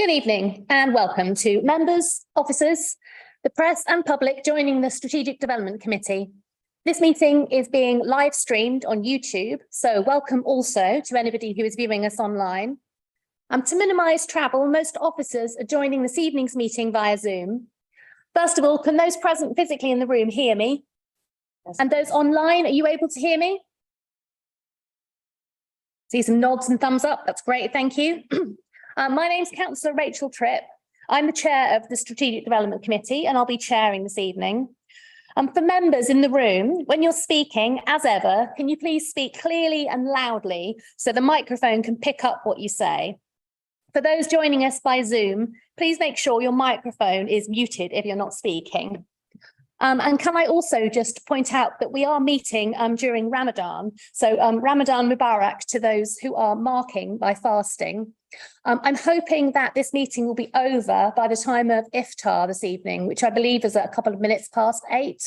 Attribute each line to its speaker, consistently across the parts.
Speaker 1: Good evening and welcome to members, officers, the press and public joining the Strategic Development Committee. This meeting is being live streamed on YouTube, so welcome also to anybody who is viewing us online. To minimise travel, most officers are joining this evening's meeting via Zoom. First of all, can those present physically in the room hear me? Yes. And those online, are you able to hear me? See some nods and thumbs up, that's great, thank you. My name's Councillor Rachel Tripp. I'm the chair of the Strategic Development Committee and I'll be chairing this evening. For members in the room, when you're speaking, as ever, can you please speak clearly and loudly so the microphone can pick up what you say? For those joining us by Zoom, please make sure your microphone is muted if you're not speaking. And can I also just point out that we are meeting during Ramadan. So Ramadan Mubarak to those who are marking by fasting. I'm hoping that this meeting will be over by the time of iftar this evening, which I believe is a couple of minutes past 8.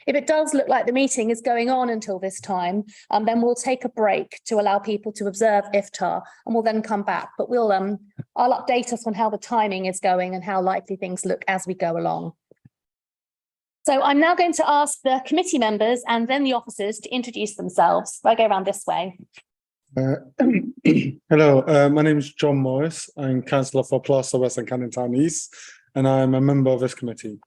Speaker 1: If it does look like the meeting is going on until this time, then we'll take a break to allow people to observe iftar and we'll then come back. But I'll update us on how the timing is going and how likely things look as we go along. So I'm now going to ask the committee members and then the officers to introduce themselves. I go around this way.
Speaker 2: Hello, my name is John Morris. I'm Councillor for Plaistow West and Canning Town East, and I'm a member of this committee.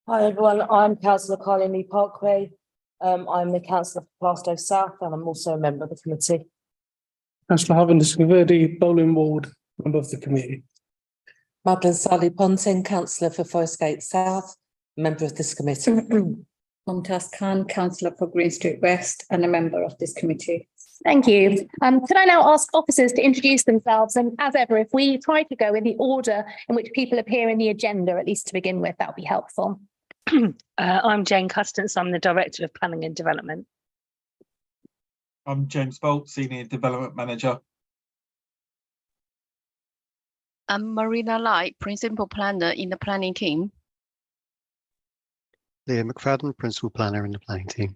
Speaker 3: Hi everyone, I'm Councillor Carly Lee Parkway. I'm the Councillor for Plaistow South and I'm also a member of the committee.
Speaker 4: Councillor Harvinder Scriverdi, Bowling Ward, member of the committee.
Speaker 5: Madeline Sally Ponting, Councillor for Forest Gate South, member of this committee.
Speaker 6: Mumtaz Khan, Councillor for Green Street West and a member of this committee.
Speaker 1: Thank you. Could I now ask officers to introduce themselves? And as ever, if we try to go in the order in which people appear in the agenda, at least to begin with, that would be helpful.
Speaker 7: I'm Jane Custance. I'm the Director of Planning and Development.
Speaker 8: I'm James Bolt, Senior Development Manager.
Speaker 9: I'm Marina Light, Principal Planner in the planning team.
Speaker 10: Leah McFadden, Principal Planner in the planning team.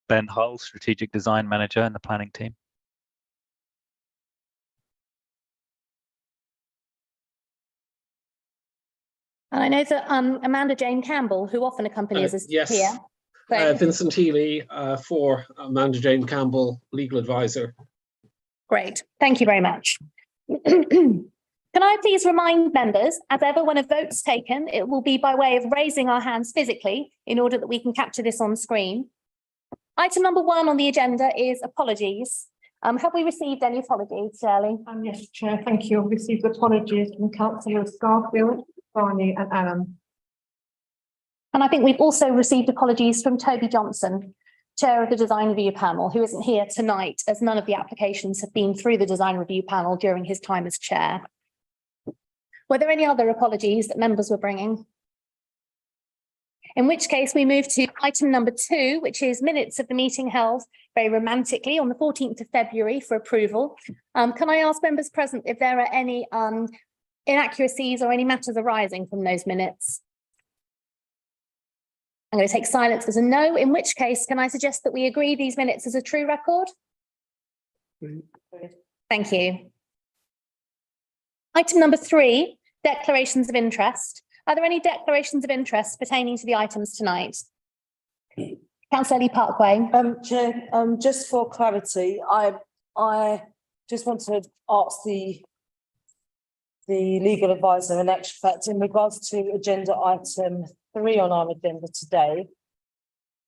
Speaker 11: Ben Hull, Strategic Design Manager in the planning team.
Speaker 1: And I know that Amanda Jane Campbell, who often accompanies us
Speaker 12: yes.
Speaker 1: here. So,
Speaker 12: Vincent Healy for Amanda Jane Campbell, Legal Advisor.
Speaker 1: Great, thank you very much. Can I please remind members, as ever, when a vote's taken, it will be by way of raising our hands physically in order that we can capture this on screen. Item number 1 on the agenda is apologies. Have we received any apologies, Shirley?
Speaker 13: Yes, Chair, thank you. I've received apologies from Councillors Garfield, Barney and Allen.
Speaker 1: And I think we've also received apologies from Toby Johnson, Chair of the Design Review Panel, who isn't here tonight as none of the applications have been through the Design Review Panel during his time as Chair. Were there any other apologies that members were bringing? In which case we move to item number 2, which is minutes of the meeting held very romantically on the 14th of February for approval. Can I ask members present if there are any inaccuracies or any matters arising from those minutes? I'm going to take silence as a no, in which case can I suggest that we agree these minutes as a true record? Thank you. Item number 3, declarations of interest. Are there any declarations of interest pertaining to the items tonight? Councillor Lee Parkway.
Speaker 3: Chair, just for clarity, I just want to ask the legal advisor in actual fact in regards to agenda item 3 on our agenda today.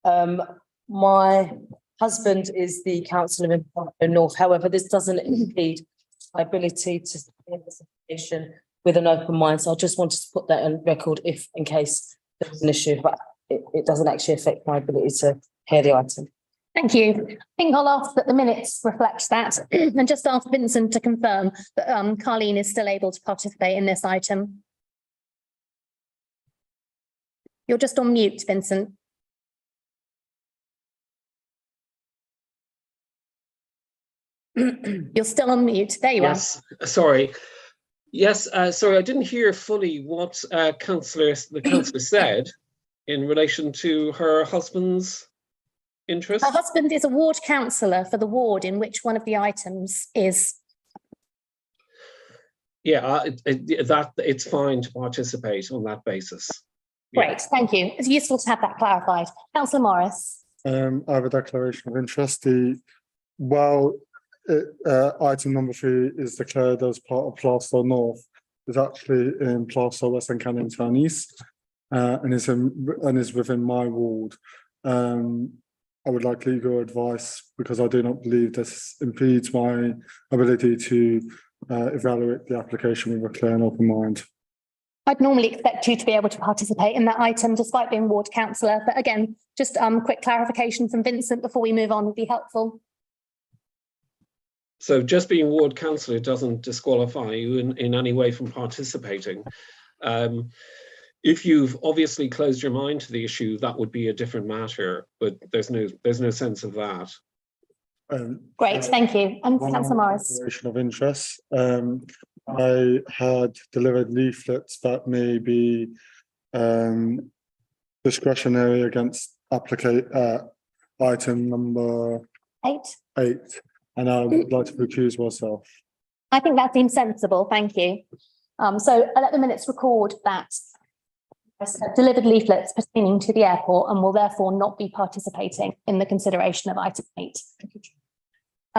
Speaker 3: My husband is the councillor in Plaistow North. However, this doesn't impede my ability to hear this application with an open mind. So I just wanted to put that on record if in case there was an issue, but it doesn't actually affect my ability to hear the item.
Speaker 1: Thank you. I think I'll ask that the minutes reflect that and just ask Vincent to confirm that Carleen is still able to participate in this item. You're just on mute, Vincent. You're still on mute. There you are.
Speaker 12: Sorry. Yes, sorry, I didn't hear fully what the councillor said in relation to her husband's interest?
Speaker 1: Her husband is a ward councillor for the ward in which one of the items is.
Speaker 12: Yeah, it's fine to participate on that basis. Yeah.
Speaker 1: Great, thank you. It's useful to have that clarified. Councillor Morris.
Speaker 2: I have a declaration of interest. Item number 3 is declared as part of Plaistow North. It's actually in Plaistow West and Canning Town East, and is within my ward. I would like legal advice because I do not believe this impedes my ability to evaluate the application with a clear and open mind.
Speaker 1: I'd normally expect you to be able to participate in that item despite being ward councillor, but again, just quick clarification from Vincent before we move on would be helpful.
Speaker 12: So just being ward councillor doesn't disqualify you in any way from participating. If you've obviously closed your mind to the issue, that would be a different matter, but there's no sense of that.
Speaker 1: Great, thank you. And Councillor Morris.
Speaker 2: Declaration of interest. I had delivered leaflets that may be discretionary against item number
Speaker 1: 8.
Speaker 2: 8, and I would like to recuse myself.
Speaker 1: I think that seems sensible, thank you. So I'll let the minutes record that I delivered leaflets pertaining to the airport and will therefore not be participating in the consideration of item 8.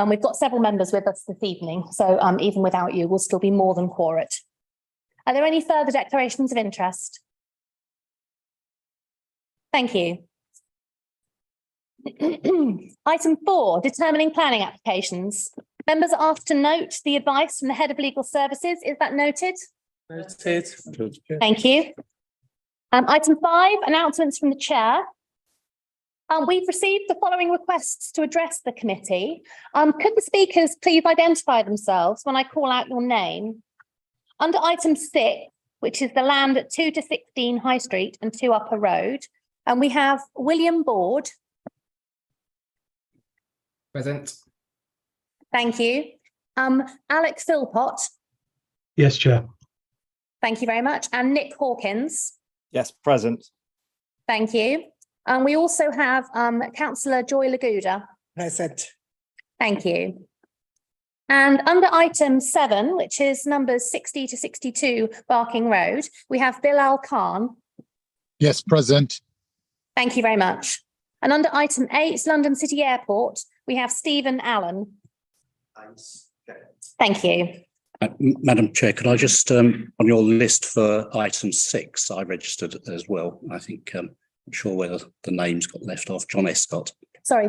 Speaker 1: We've got several members with us this evening, so even without you, we'll still be more than quorate. Are there any further declarations of interest? Thank you. Item 4, determining planning applications. Members are asked to note the advice from the Head of Legal Services. Is that noted?
Speaker 4: Noted.
Speaker 1: Thank you. Item 5, announcements from the Chair. We've received the following requests to address the committee. Could the speakers please identify themselves when I call out your name? Under item 6, which is the land at 2 to 16 High Street and 2 Upper Road, and we have William Board.
Speaker 14: Present.
Speaker 1: Thank you. Alex Philpott.
Speaker 14: Yes, Chair.
Speaker 1: Thank you very much. And Nick Hawkins.
Speaker 14: Yes, present.
Speaker 1: Thank you. We also have Councillor Joy Laguda.
Speaker 14: Present.
Speaker 1: Thank you. And under item 7, which is numbers 60 to 62 Barking Road, we have Bilal Khan.
Speaker 14: Yes, present.
Speaker 1: Thank you very much. And under item 8, London City Airport, we have Stephen Allen. Thank you.
Speaker 14: Madam Chair, could I just, on your list for item 6, I registered as well. I think, I'm not sure whether the names got left off. John Escott.
Speaker 1: Sorry,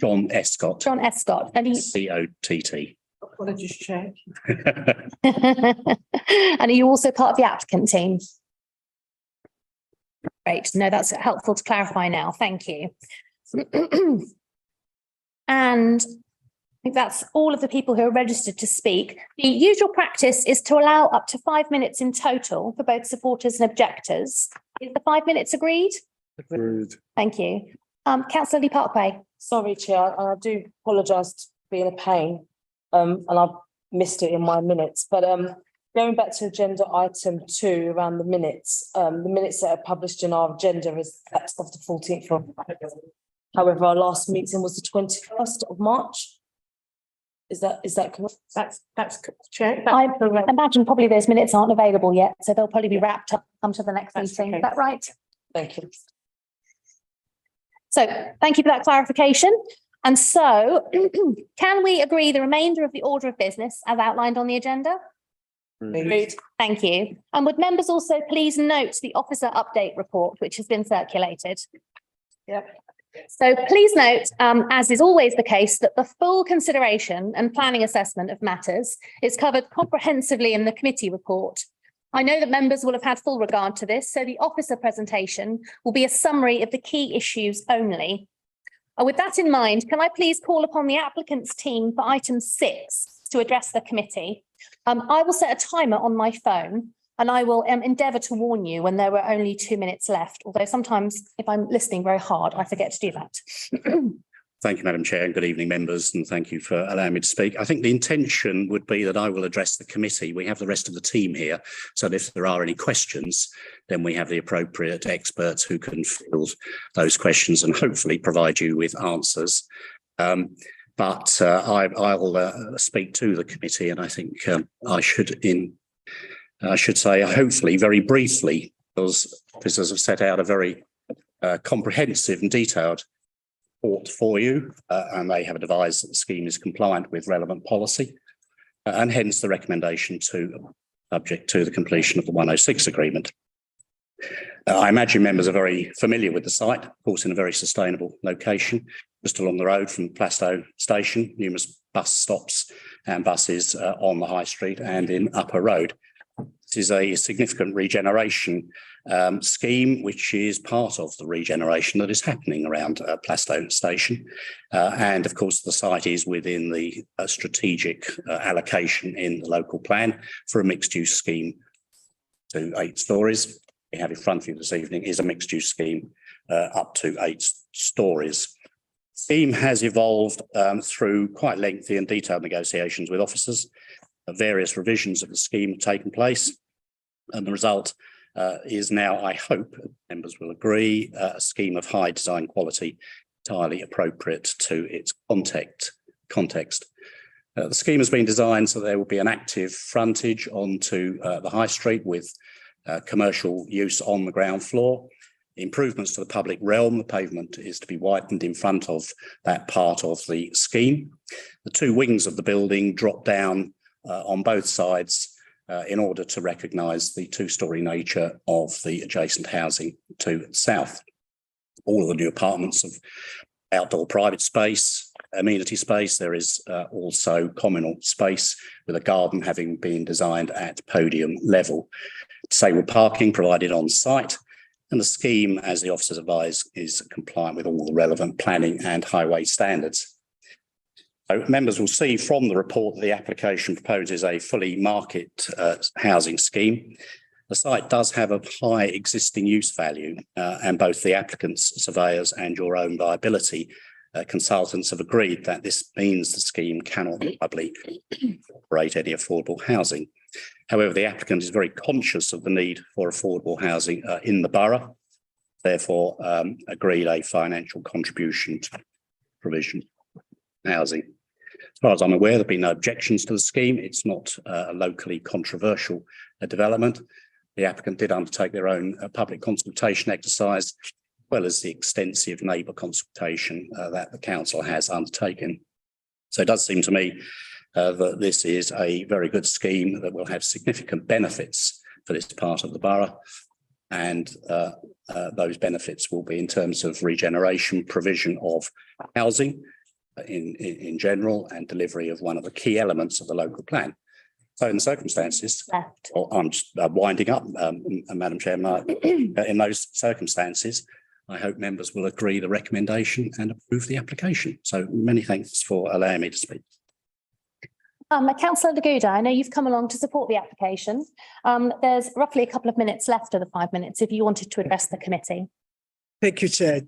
Speaker 14: John Escott.
Speaker 1: John Escott.
Speaker 14: COTT.
Speaker 13: Apologies, Chair.
Speaker 1: And are you also part of the applicant team? Great. No, that's helpful to clarify now. Thank you. And I think that's all of the people who are registered to speak. The usual practice is to allow up to 5 minutes in total for both supporters and objectors. Is the 5 minutes agreed?
Speaker 2: Agreed.
Speaker 1: Thank you. Councillor Lee Parkway.
Speaker 3: Sorry, Chair, I do apologise for being a pain, and I've missed it in my minutes, but going back to agenda item 2 around the minutes that are published in our agenda is that's of the 14th of April. However, our last meeting was the 21st of March. Is that correct?
Speaker 13: That's Chair.
Speaker 1: I imagine probably those minutes aren't available yet, so they'll probably be wrapped up, come to the next meeting.
Speaker 13: Okay.
Speaker 1: Is that right?
Speaker 3: Thank you.
Speaker 1: So thank you for that clarification. And so can we agree the remainder of the order of business as outlined on the agenda?
Speaker 3: Agreed.
Speaker 1: Thank you. And would members also please note the officer update report, which has been circulated?
Speaker 3: Yep.
Speaker 1: So please note, as is always the case, that the full consideration and planning assessment of matters is covered comprehensively in the committee report. I know that members will have had full regard to this, so the officer presentation will be a summary of the key issues only. With that in mind, can I please call upon the applicant's team for item 6 to address the committee? I will set a timer on my phone and I will endeavour to warn you when there were only 2 minutes left, although sometimes if I'm listening very hard, I forget to do that.
Speaker 14: Thank you, Madam Chair, and good evening, members, and thank you for allowing me to speak. I think the intention would be that I will address the committee. We have the rest of the team here, so that if there are any questions, then we have the appropriate experts who can field those questions and hopefully provide you with answers. I will speak to the committee, and I think I should say hopefully very briefly, because officers have set out a very comprehensive and detailed report for you, and they have advised that the scheme is compliant with relevant policy, and hence the recommendation subject to the completion of the 106 agreement. I imagine members are very familiar with the site, of course, in a very sustainable location, just along the road from Plaistow Station, numerous bus stops and buses on the High Street and in Upper Road. This is a significant regeneration scheme, which is part of the regeneration that is happening around Plaistow Station. And of course, the site is within the strategic allocation in the local plan for a mixed-use scheme to 8 stories. We have in front of you this evening is a mixed-use scheme up to 8 stories. The scheme has evolved through quite lengthy and detailed negotiations with officers. Various revisions of the scheme have taken place, and the result is now, I hope members will agree, a scheme of high design quality, entirely appropriate to its context. The scheme has been designed so there will be an active frontage onto the High Street with commercial use on the ground floor. Improvements to the public realm, the pavement is to be widened in front of that part of the scheme. The 2 wings of the building drop down on both sides in order to recognise the 2-storey nature of the adjacent housing to the south. All of the new apartments have outdoor private space, amenity space. There is also communal space with a garden having been designed at podium level. Disabled parking provided on site, and the scheme, as the officers advise, is compliant with all the relevant planning and highway standards. So members will see from the report that the application proposes a fully market housing scheme. The site does have a high existing use value, and both the applicants, surveyors, and your own viability consultants have agreed that this means the scheme cannot probably operate any affordable housing. However, the applicant is very conscious of the need for affordable housing in the borough, therefore agreed a financial contribution to provision housing. As far as I'm aware, there have been no objections to the scheme. It's not a locally controversial development. The applicant did undertake their own public consultation exercise, as well as the extensive neighbour consultation that the council has undertaken. So it does seem to me that this is a very good scheme that will have significant benefits for this part of the borough. And those benefits will be in terms of regeneration, provision of housing in general, and delivery of one of the key elements of the local plan. So in the circumstances, I'm just winding up, Madam Chairman, in those circumstances, I hope members will agree the recommendation and approve the application. So many thanks for allowing me to speak.
Speaker 1: Councillor Laguda, I know you've come along to support the application. There's roughly a couple of minutes left of the 5 minutes if you wanted to address the committee.
Speaker 15: Thank you, Chair.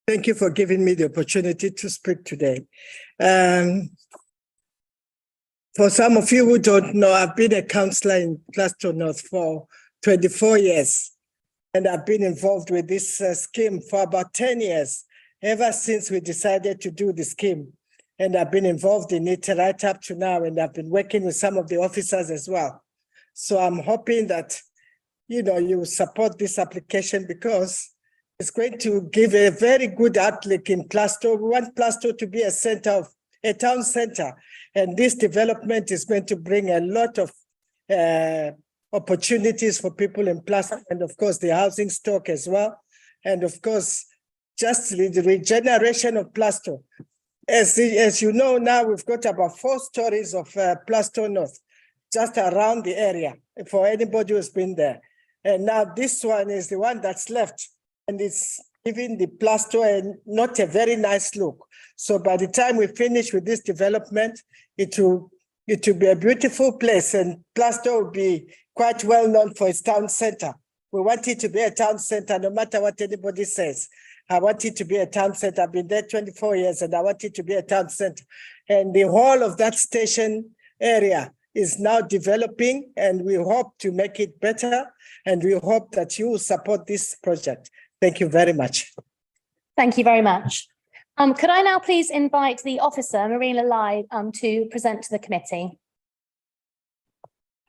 Speaker 15: Thank you for giving me the opportunity to speak today. For some of you who don't know, I've been a councillor in Plaistow North for 24 years, and I've been involved with this scheme for about 10 years, ever since we decided to do the scheme. And I've been involved in it right up to now, and I've been working with some of the officers as well. So I'm hoping that, you will support this application, because it's going to give a very good outlook in Plaistow. We want Plaistow to be a town centre, and this development is going to bring a lot of opportunities for people in Plaistow, and of course the housing stock as well, and of course just the regeneration of Plaistow. As you know, now we've got about 4 stories of Plaistow North just around the area for anybody who's been there. And now this one is the one that's left, and it's giving the Plaistow not a very nice look. So by the time we finish with this development, it will be a beautiful place, and Plaistow will be quite well known for its town centre. We want it to be a town centre, no matter what anybody says. I want it to be a town center. I've been there 24 years and I want it to be a town center. And the whole of that station area is now developing and we hope to make it better. And we hope that you will support this project. Thank you very much.
Speaker 1: Thank you very much. Could I now please invite the officer, Marina Lai, to present to the committee?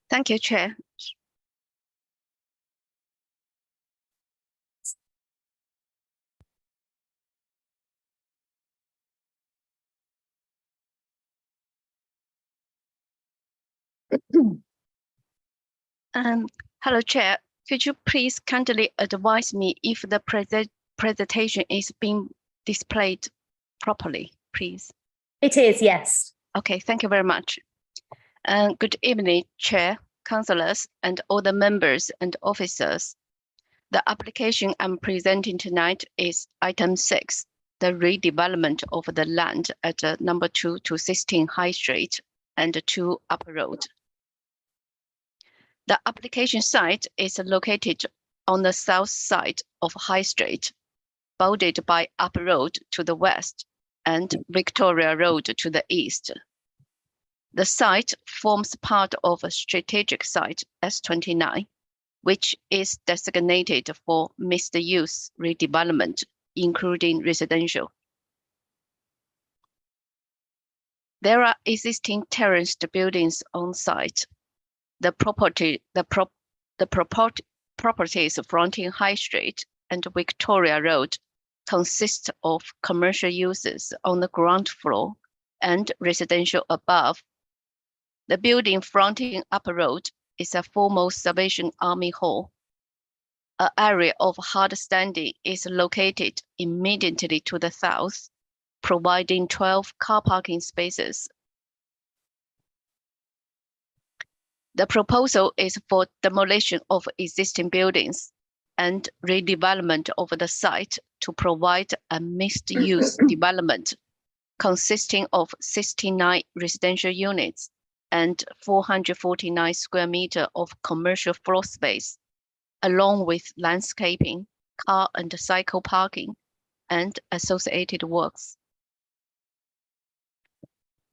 Speaker 9: Thank you, Chair. Hello, Chair. Could you please kindly advise me if the presentation is being displayed properly, please?
Speaker 1: It is, yes.
Speaker 9: Okay, thank you very much. Good evening, Chair, councillors, and all the members and officers. The application I'm presenting tonight is item 6, the redevelopment of the land at number 2 to 16 High Street and 2 Upper Road. The application site is located on the south side of High Street, bounded by Upper Road to the west and Victoria Road to the east. The site forms part of a strategic site S29, which is designated for mixed-use redevelopment, including residential. There are existing terraced buildings on site. The properties fronting High Street and Victoria Road consist of commercial uses on the ground floor and residential above. The building fronting Upper Road is a former Salvation Army Hall. An area of hard standing is located immediately to the south, providing 12 car parking spaces. The proposal is for demolition of existing buildings and redevelopment of the site to provide a mixed-use development consisting of 69 residential units and 449 square meters of commercial floor space, along with landscaping, car and cycle parking, and associated works.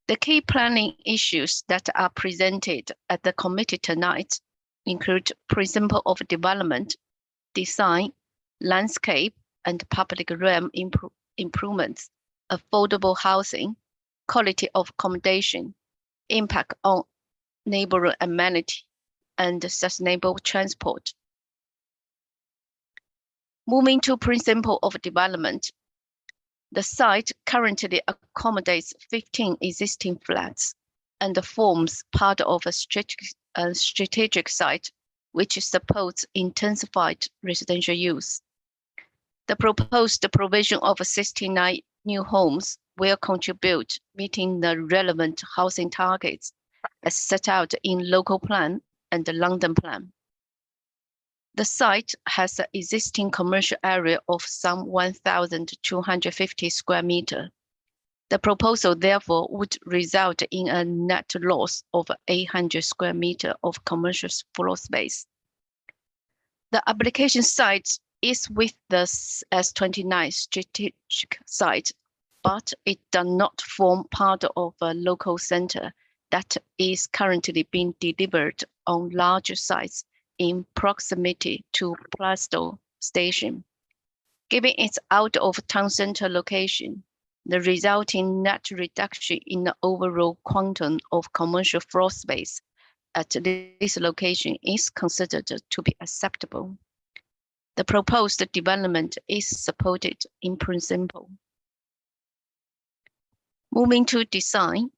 Speaker 9: The key planning issues that are presented at the committee tonight include principle of development, design, landscape, and public realm improvements, affordable housing, quality of accommodation, impact on neighborhood amenity, and sustainable transport. Moving to principle of development, the site currently accommodates 15 existing flats and forms part of a strategic site which supports intensified residential use. The proposed provision of 69 new homes will contribute meeting the relevant housing targets as set out in local plan and the London plan. The site has an existing commercial area of some 1,250 square meters. The proposal therefore would result in a net loss of 800 square meters of commercial floor space. The application site is with the S29 strategic site, but it does not form part of a local center that is currently being delivered on larger sites in proximity to Plaistow Station. Given its out of town center location, the resulting net reduction in the overall quantum of commercial floor space at this location is considered to be acceptable. The proposed development is supported in principle. Moving to design,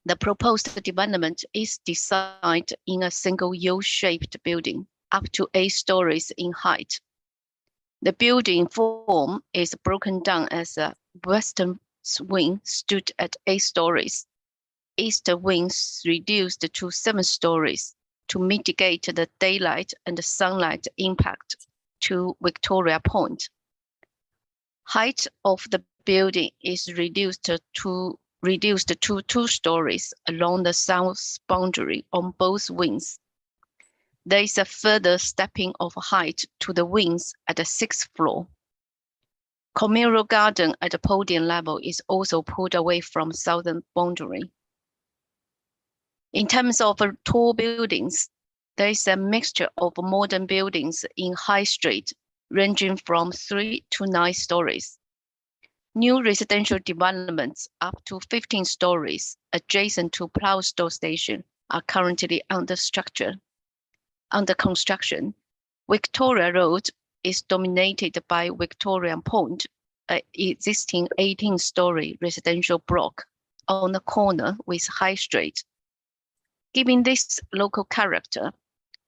Speaker 9: the proposed development is designed in a single U-shaped building up to 8 stories in height. The building form is broken down as a western wing stood at 8 stories. East wing reduced to 7 stories to mitigate the daylight and sunlight impact to Victoria Point. Height of the building is reduced to 2 stories along the south boundary on both wings. There is a further stepping of height to the wings at the 6th floor. Communal garden at the podium level is also pulled away from southern boundary. In terms of tall buildings, there is a mixture of modern buildings in High Street, ranging from 3 to 9 stories. New residential developments up to 15 stories adjacent to Plowstow Station are currently under construction. Victoria Road is dominated by Victorian Point, an existing 18-story residential block on the corner with High Street. Given this local character,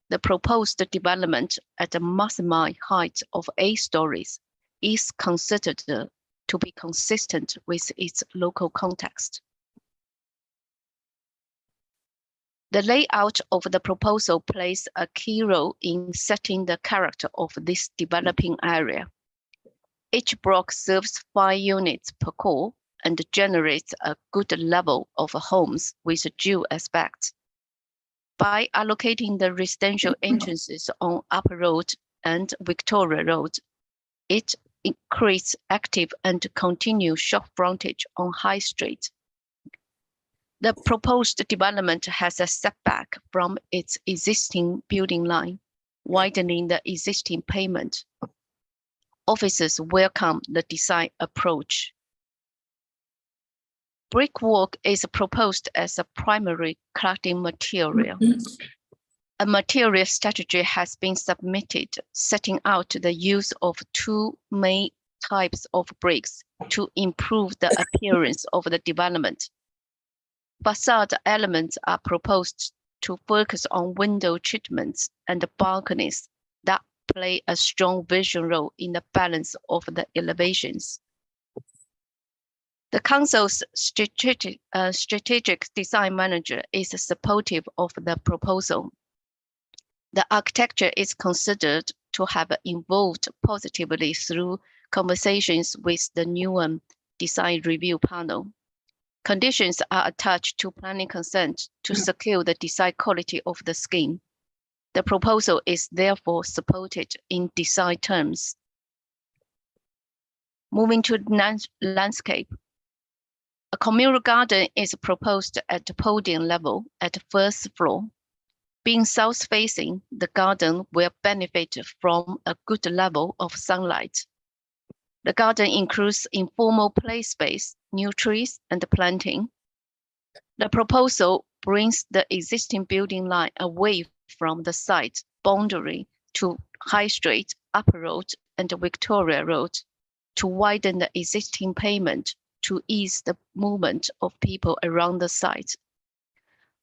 Speaker 9: the proposed development at a maximum height of 8 stories is considered to be consistent with its local context. The layout of the proposal plays a key role in setting the character of this developing area. Each block serves 5 units per core and generates a good level of homes with dual aspects. By allocating the residential entrances on Upper Road and Victoria Road, it increases active and continuous shop frontage on High Street. The proposed development has a setback from its existing building line, widening the existing pavement. Officers welcome the design approach. Brickwork is proposed as a primary cladding material. A material strategy has been submitted, setting out the use of 2 main types of bricks to improve the appearance of the development. Facade elements are proposed to focus on window treatments and balconies that play a strong visual role in the balance of the elevations. The Council's strategic design manager is supportive of the proposal. The architecture is considered to have evolved positively through conversations with the Newham Design Review Panel. Conditions are attached to planning consent to secure the design quality of the scheme. The proposal is therefore supported in design terms. Moving to landscape. A communal garden is proposed at the podium level at the first floor. Being south-facing, the garden will benefit from a good level of sunlight. The garden includes informal play space, new trees, and planting. The proposal brings the existing building line away from the site boundary to High Street, Upper Road, and Victoria Road to widen the existing pavement to ease the movement of people around the site.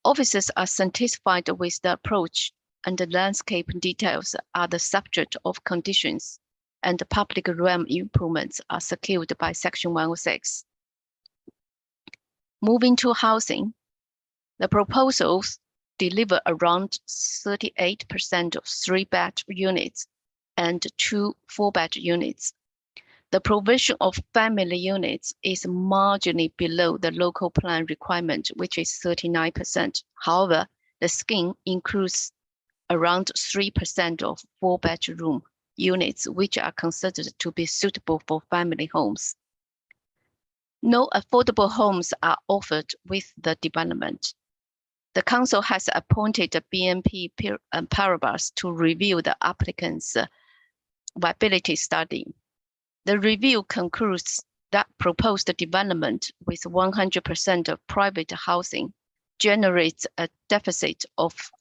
Speaker 9: Officers are satisfied with the approach, and the landscape details are the subject of conditions, and the public realm improvements are secured by Section 106. Moving to housing, the proposals deliver around 38% of 3-bed units and 2 4-bed units. The provision of family units is marginally below the local plan requirement, which is 39%. However, the scheme includes around 3% of 4-bedroom units, which are considered to be suitable for family homes. No affordable homes are offered with the development. The Council has appointed a BNP Paribas to review the applicant's viability study. The review concludes that proposed development with 100% of private housing generates a deficit of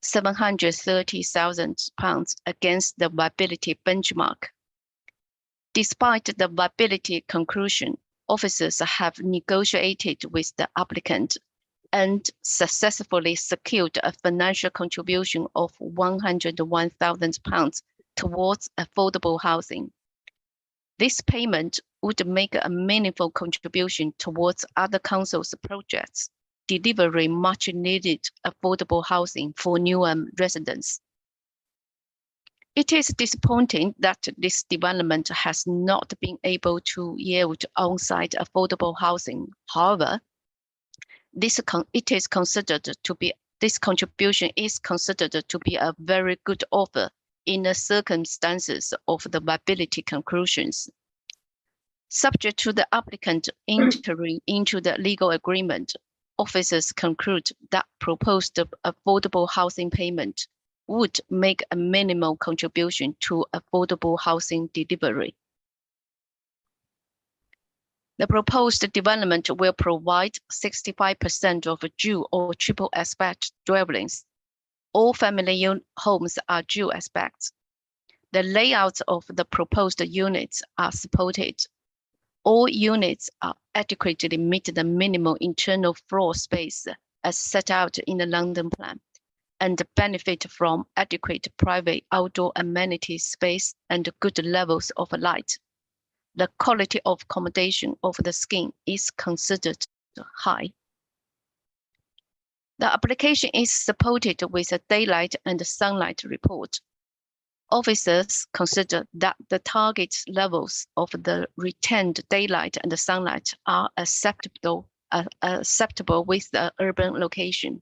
Speaker 9: £730,000 against the viability benchmark. Despite the viability conclusion, officers have negotiated with the applicant and successfully secured a financial contribution of £101,000 towards affordable housing. This payment would make a meaningful contribution towards other councils' projects, delivering much needed affordable housing for Newham residents. It is disappointing that this development has not been able to yield on-site affordable housing. However, this contribution is considered to be a very good offer in the circumstances of the viability conclusions. Subject to the applicant entering into the legal agreement, officers conclude that proposed affordable housing payment would make a minimal contribution to affordable housing delivery. The proposed development will provide 65% of dual or triple aspect dwellings. All family homes are dual aspects. The layouts of the proposed units are supported. All units are adequately meet the minimum internal floor space as set out in the London plan and benefit from adequate private outdoor amenity space and good levels of light. The quality of accommodation of the scheme is considered high. The application is supported with a daylight and sunlight report. Officers consider that the target levels of the retained daylight and sunlight are acceptable with the urban location.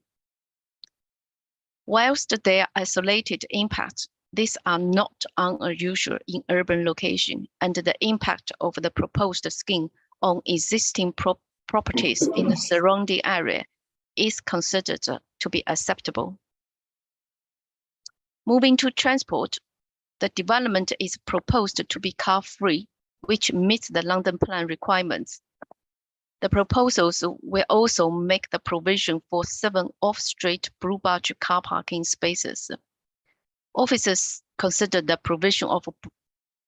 Speaker 9: Whilst they are isolated impacts, these are not unusual in urban location, and the impact of the proposed scheme on existing properties in the surrounding area is considered to be acceptable. Moving to transport, the development is proposed to be car-free, which meets the London plan requirements. The proposals will also make the provision for 7 off-street Blue Badge car parking spaces. Officers consider the provision of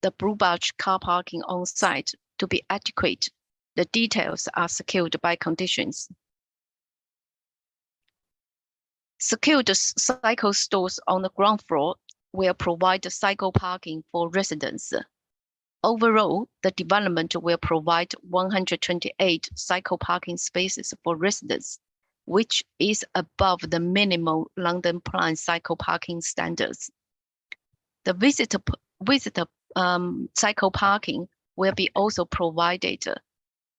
Speaker 9: the Blue Badge car parking on site to be adequate. The details are secured by conditions. Secured cycle stores on the ground floor will provide cycle parking for residents. Overall, the development will provide 128 cycle parking spaces for residents, which is above the minimum London plan cycle parking standards. The visitor cycle parking will be also provided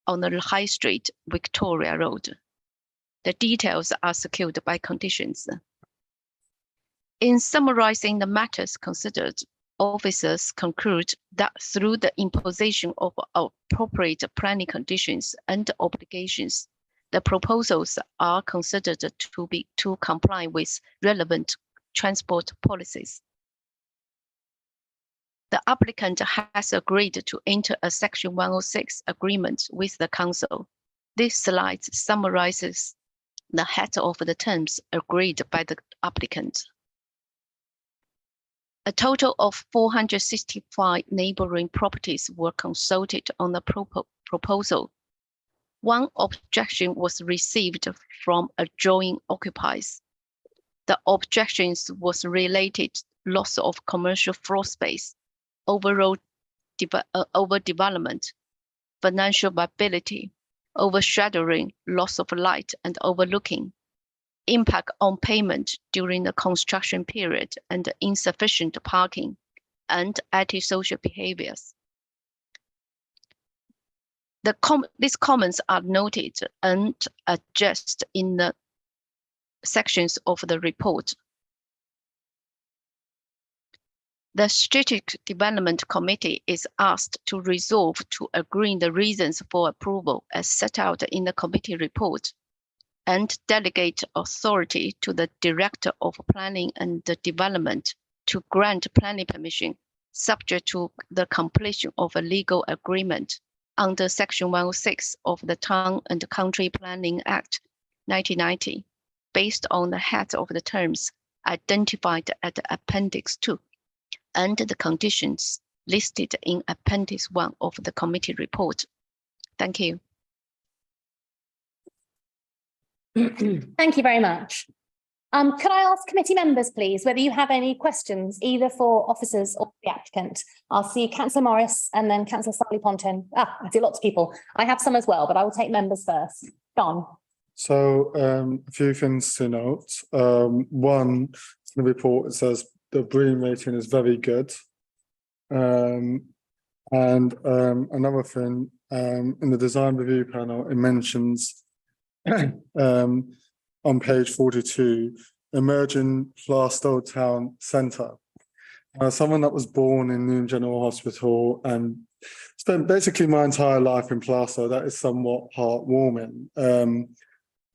Speaker 9: on the High Street, Victoria Road. The details are secured by conditions. In summarizing the matters considered, officers conclude that through the imposition of appropriate planning conditions and obligations, the proposals are considered to comply with relevant transport policies. The applicant has agreed to enter a Section 106 agreement with the council. This slide summarizes the head of the terms agreed by the applicant. A total of 465 neighboring properties were consulted on the proposal. One objection was received from adjoining occupiers. The objections was related loss of commercial floor space, overall overdevelopment, financial viability, overshadowing, loss of light and overlooking, impact on payment during the construction period and insufficient parking, and antisocial behaviors. These comments are noted and addressed in the sections of the report. The Strategic Development Committee is asked to resolve to agree the reasons for approval as set out in the committee report and delegate authority to the Director of Planning and Development to grant planning permission subject to the completion of a legal agreement under Section 106 of the Town and Country Planning Act 1990, based on the head of the terms identified at Appendix 2 and the conditions listed in Appendix 1 of the committee report. Thank you.
Speaker 1: Thank you very much. Could I ask committee members, please, whether you have any questions, either for officers or the applicant? I'll see Councillor Morris and then Councillor Sally-Pontin. I see lots of people. I have some as well, but I will take members first. John.
Speaker 2: So a few things to note. One, in the report, it says the BREEAM rating is very good. And another thing, in the design review panel, it mentions on page 42, emerging Plaistow Town Centre. Someone that was born in Newham General Hospital and spent basically my entire life in Plaistow, that is somewhat heartwarming.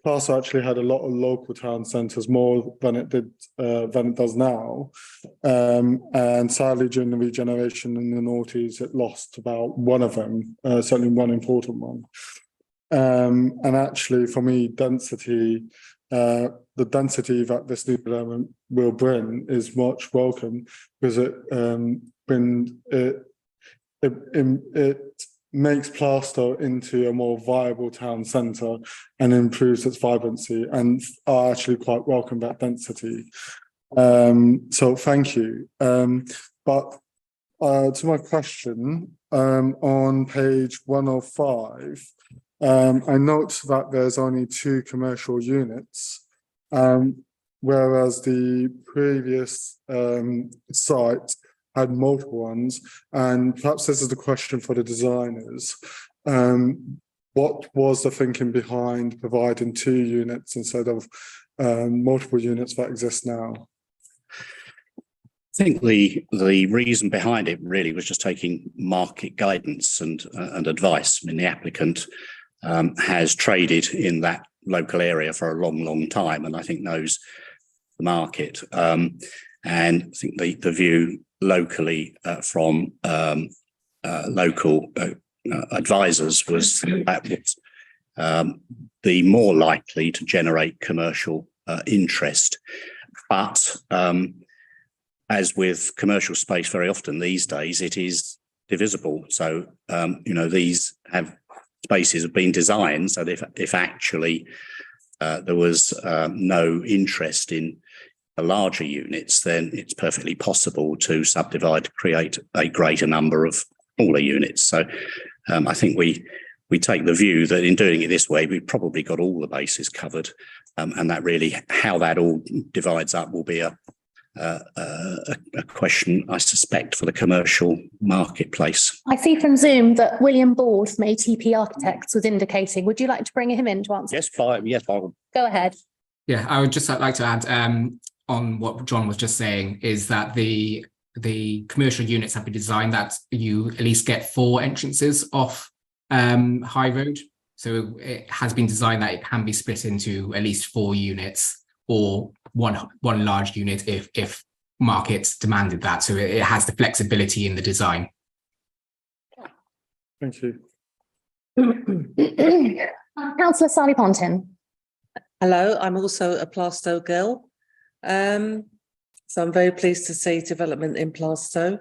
Speaker 2: Plaistow actually had a lot of local town centres, more than it does now. And sadly, during the regeneration in the noughties, it lost about one of them, certainly one important one. And actually, for me, density, the density that this new development will bring is much welcome, because it makes Plaistow into a more viable town centre and improves its vibrancy, and I actually quite welcome that density. So thank you. But to my question, on page 105, I note that there's only 2 commercial units, whereas the previous site had multiple ones. And perhaps this is the question for the designers. What was the thinking behind providing 2 units instead of multiple units that exist now?
Speaker 14: I think the reason behind it really was just taking market guidance and advice. I mean, the applicant has traded in that local area for a long time, and I think knows the market. And I think the view locally from local advisors was that would be more likely to generate commercial interest. But as with commercial space, very often these days it is divisible. So these spaces have been designed so that if actually there was no interest in the larger units, then it's perfectly possible to subdivide, create a greater number of smaller units. So I think we take the view that in doing it this way, we've probably got all the bases covered, and that really how that all divides up will be a question, I suspect, for the commercial marketplace.
Speaker 1: I see from Zoom that William Board from ATP Architects was indicating. Would you like to bring him in to answer?
Speaker 14: Yes, Go
Speaker 1: ahead.
Speaker 16: Yeah, I would just like to add on what John was just saying, is that the commercial units have been designed that you at least get 4 entrances off High Road. So it has been designed that it can be split into at least 4 units or one large unit if markets demanded that. So it has the flexibility in the design.
Speaker 2: Thank you.
Speaker 1: Councillor Sally Pontin.
Speaker 5: Hello, I'm also a Plaistow girl. So I'm very pleased to see development in Plaistow.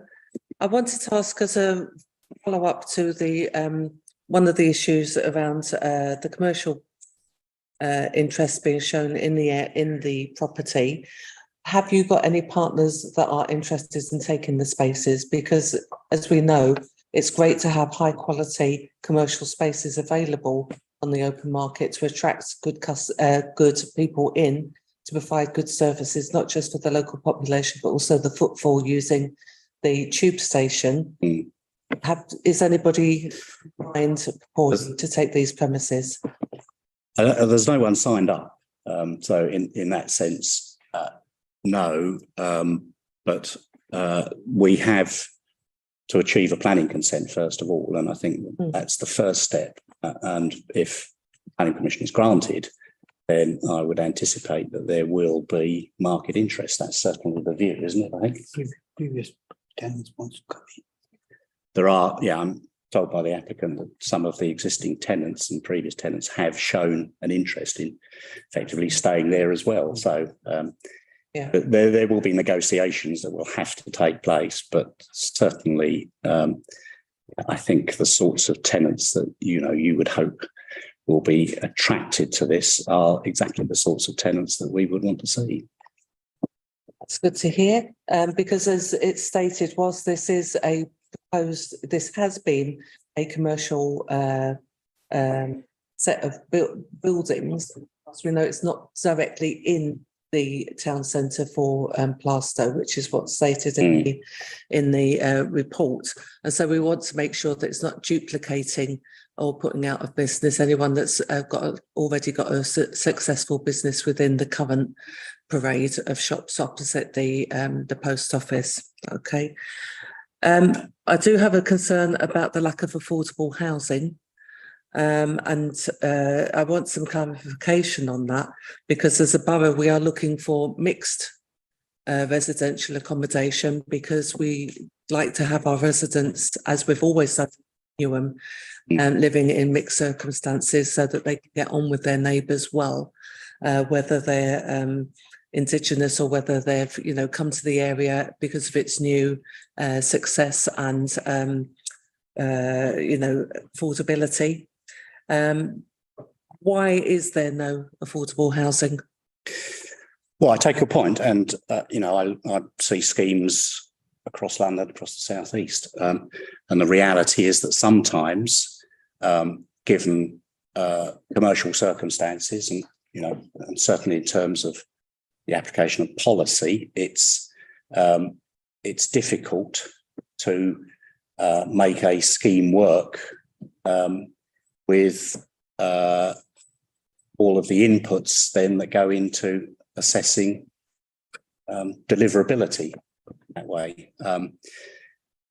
Speaker 5: I wanted to ask as a follow-up to the one of the issues around the commercial interest being shown in the property. Have you got any partners that are interested in taking the spaces? Because as we know, it's great to have high quality commercial spaces available on the open market to attract good people in, to provide good services, not just for the local population, but also the footfall using the tube station. Is anybody mind proposing to take these premises?
Speaker 14: There's no one signed up. So in that sense, no. But we have to achieve a planning consent first of all. And I think that's the first step. And if planning permission is granted, then I would anticipate that there will be market interest. That's certainly the view, isn't it? I think
Speaker 17: previous tenants want to come in.
Speaker 14: There are, I'm told by the applicant that some of the existing tenants and previous tenants have shown an interest in effectively staying there as well. So there will be negotiations that will have to take place, but certainly I think the sorts of tenants that you would hope will be attracted to this are exactly the sorts of tenants that we would want to see.
Speaker 5: That's good to hear, because as it's stated, whilst this is this has been a commercial set of buildings, as we know, it's not directly in the town centre for Plaistow, which is what's stated in the report. And so we want to make sure that it's not duplicating or putting out of business anyone that's already got a successful business within the current parade of shops opposite the post office. Okay. I do have a concern about the lack of affordable housing. And I want some clarification on that, because as a borough, we are looking for mixed residential accommodation, because we like to have our residents, as we've always done in Newham, living in mixed circumstances so that they can get on with their neighbours well, whether they're Indigenous or whether they've, you know, come to the area because of its new success and, you know, affordability. Why is there no affordable housing?
Speaker 14: Well, I take your point, and you know, I see schemes across London, across the southeast, and the reality is that sometimes, given commercial circumstances, and you know, and certainly in terms of the application of policy, it's difficult to make a scheme work with all of the inputs then that go into assessing deliverability that way.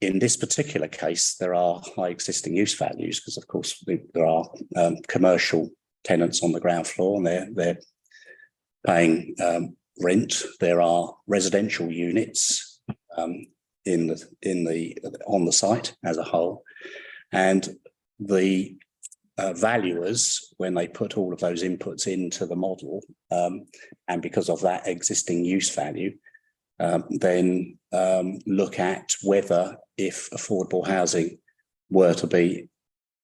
Speaker 14: In this particular case, there are high existing use values because, of course, there are commercial tenants on the ground floor, and they're paying rent. There are residential units on the site as a whole, and the valuers, when they put all of those inputs into the model, and because of that existing use value, then look at whether, if affordable housing were to be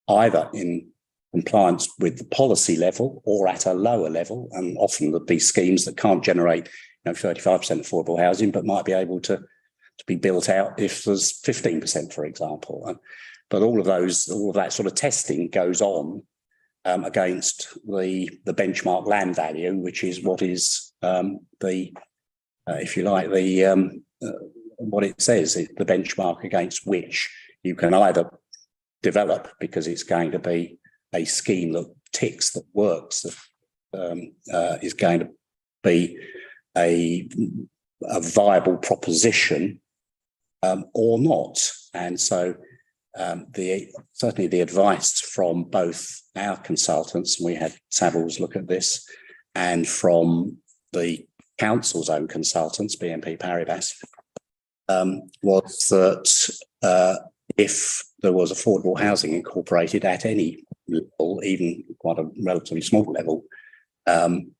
Speaker 14: either in compliance with the policy level or at a lower level, and often there'd be schemes that can't generate 35% affordable housing, but might be able to be built out if there's 15%, for example. But all of that sort of testing goes on against the benchmark land value, which is what is if you like, what it says, the benchmark against which you can either develop, because it's going to be a scheme that ticks, that works, that is going to be a viable proposition, or not. And so certainly the advice from both our consultants, and we had Savills look at this, and from the council's own consultants, BNP Paribas, was that if there was affordable housing incorporated at any level, even quite a relatively small level,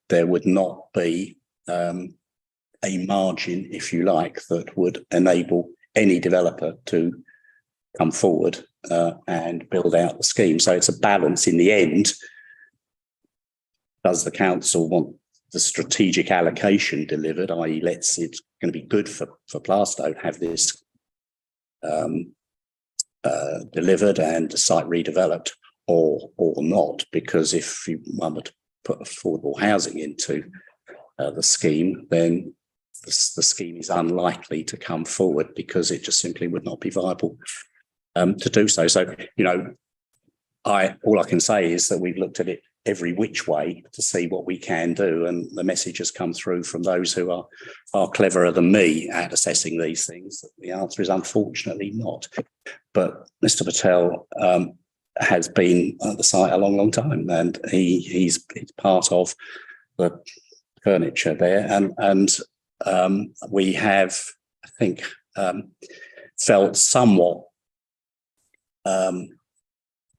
Speaker 14: there would not be a margin, if you like, that would enable any developer to come forward and build out the scheme. So it's a balance in the end. Does the council want the strategic allocation delivered, i.e. it's going to be good for Plaistow to have this delivered and the site redeveloped, or not? Because if one were to put affordable housing into the scheme, then the scheme is unlikely to come forward because it just simply would not be viable to do so. So, all I can say is that we've looked at it every which way to see what we can do, and the message has come through from those who are cleverer than me at assessing these things. The answer is unfortunately not. But Mr. Patel has been at the site a long time, and he's part of the furniture there, and we have, I think, felt somewhat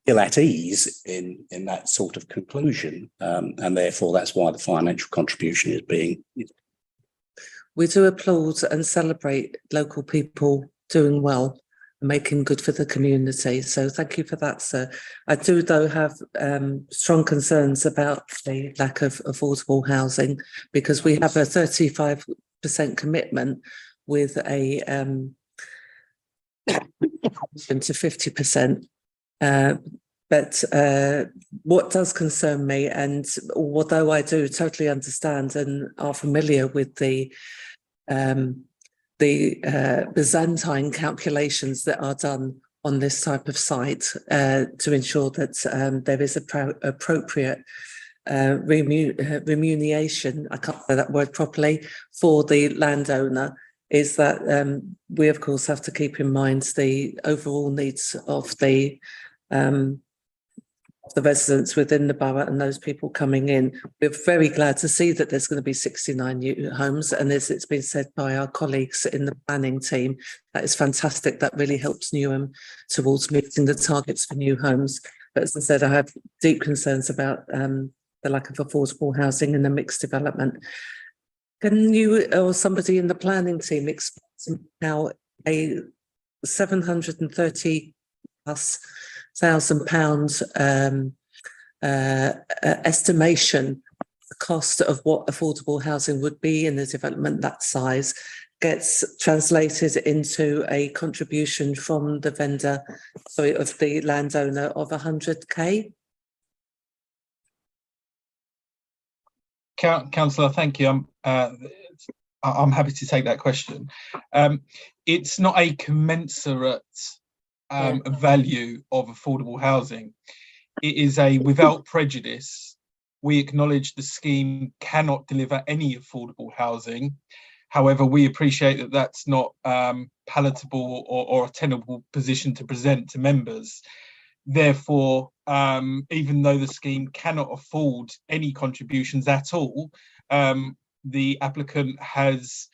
Speaker 14: ill at ease in that sort of conclusion, and therefore that's why the financial contribution is being.
Speaker 5: We do applaud and celebrate local people doing well and making good for the community. So thank you for that, sir. I do, though, have strong concerns about the lack of affordable housing, because we have a 35% commitment with a to 50%. But what does concern me, and although I do totally understand and are familiar with the Byzantine calculations that are done on this type of site to ensure that there is appropriate remuneration, I can't say that word properly, for the landowner, is that we of course have to keep in mind the overall needs of the residents within the borough and those people coming in. We're very glad to see that there's going to be 69 new homes, and as it's been said by our colleagues in the planning team, that is fantastic. That really helps Newham towards meeting the targets for new homes. But as I said, I have deep concerns about the lack of affordable housing in the mixed development. Can you or somebody in the planning team explain how a £730,000 estimation the cost of what affordable housing would be in a development that size gets translated into a contribution from the vendor, of the landowner of 100k?
Speaker 8: Councillor, thank you. I'm happy to take that question. It's not a commensurate value of affordable housing. It is a without prejudice. We acknowledge the scheme cannot deliver any affordable housing. However, we appreciate that that's not palatable or a tenable position to present to members. Therefore, even though the scheme cannot afford any contributions at all, the applicant has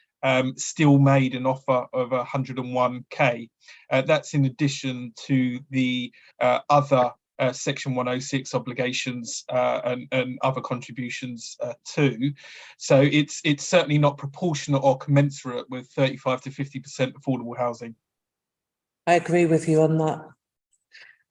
Speaker 8: still made an offer of 101k. That's in addition to the other Section 106 obligations and other contributions too. So it's certainly not proportionate or commensurate with 35 to 50% affordable housing.
Speaker 5: I agree with you on that.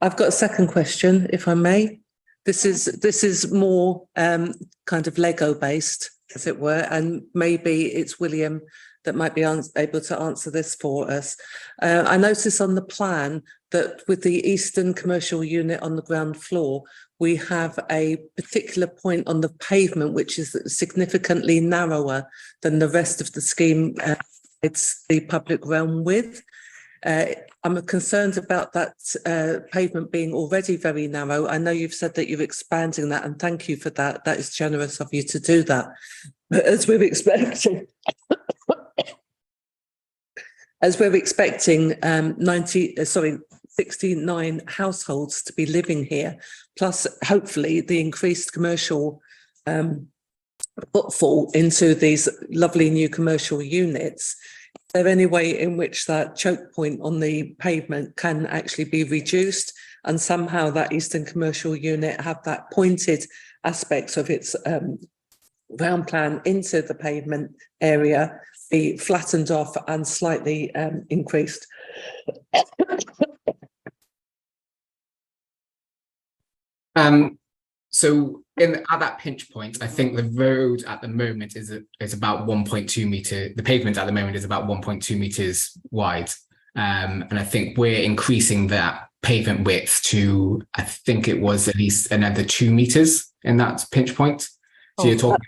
Speaker 5: I've got a second question, if I may. This is more kind of Lego based, as it were, and maybe it's William that might be able to answer this for us. I notice on the plan that with the Eastern commercial unit on the ground floor, we have a particular point on the pavement which is significantly narrower than the rest of the scheme. It's the public realm width. I'm concerned about that pavement being already very narrow. I know you've said that you're expanding that, and thank you for that. That is generous of you to do that. But as we're expecting, 69 households to be living here, plus hopefully the increased commercial footfall into these lovely new commercial units. Is there any way in which that choke point on the pavement can actually be reduced, and somehow that Eastern commercial unit have that pointed aspect of its round plan into the pavement area be flattened off and slightly increased?
Speaker 16: So at that pinch point, I think the road at the moment is about 1.2 meter. The pavement at the moment is about 1.2 meters wide. And I think we're increasing that pavement width to, I think it was at least another 2 meters in that pinch point. So you're talking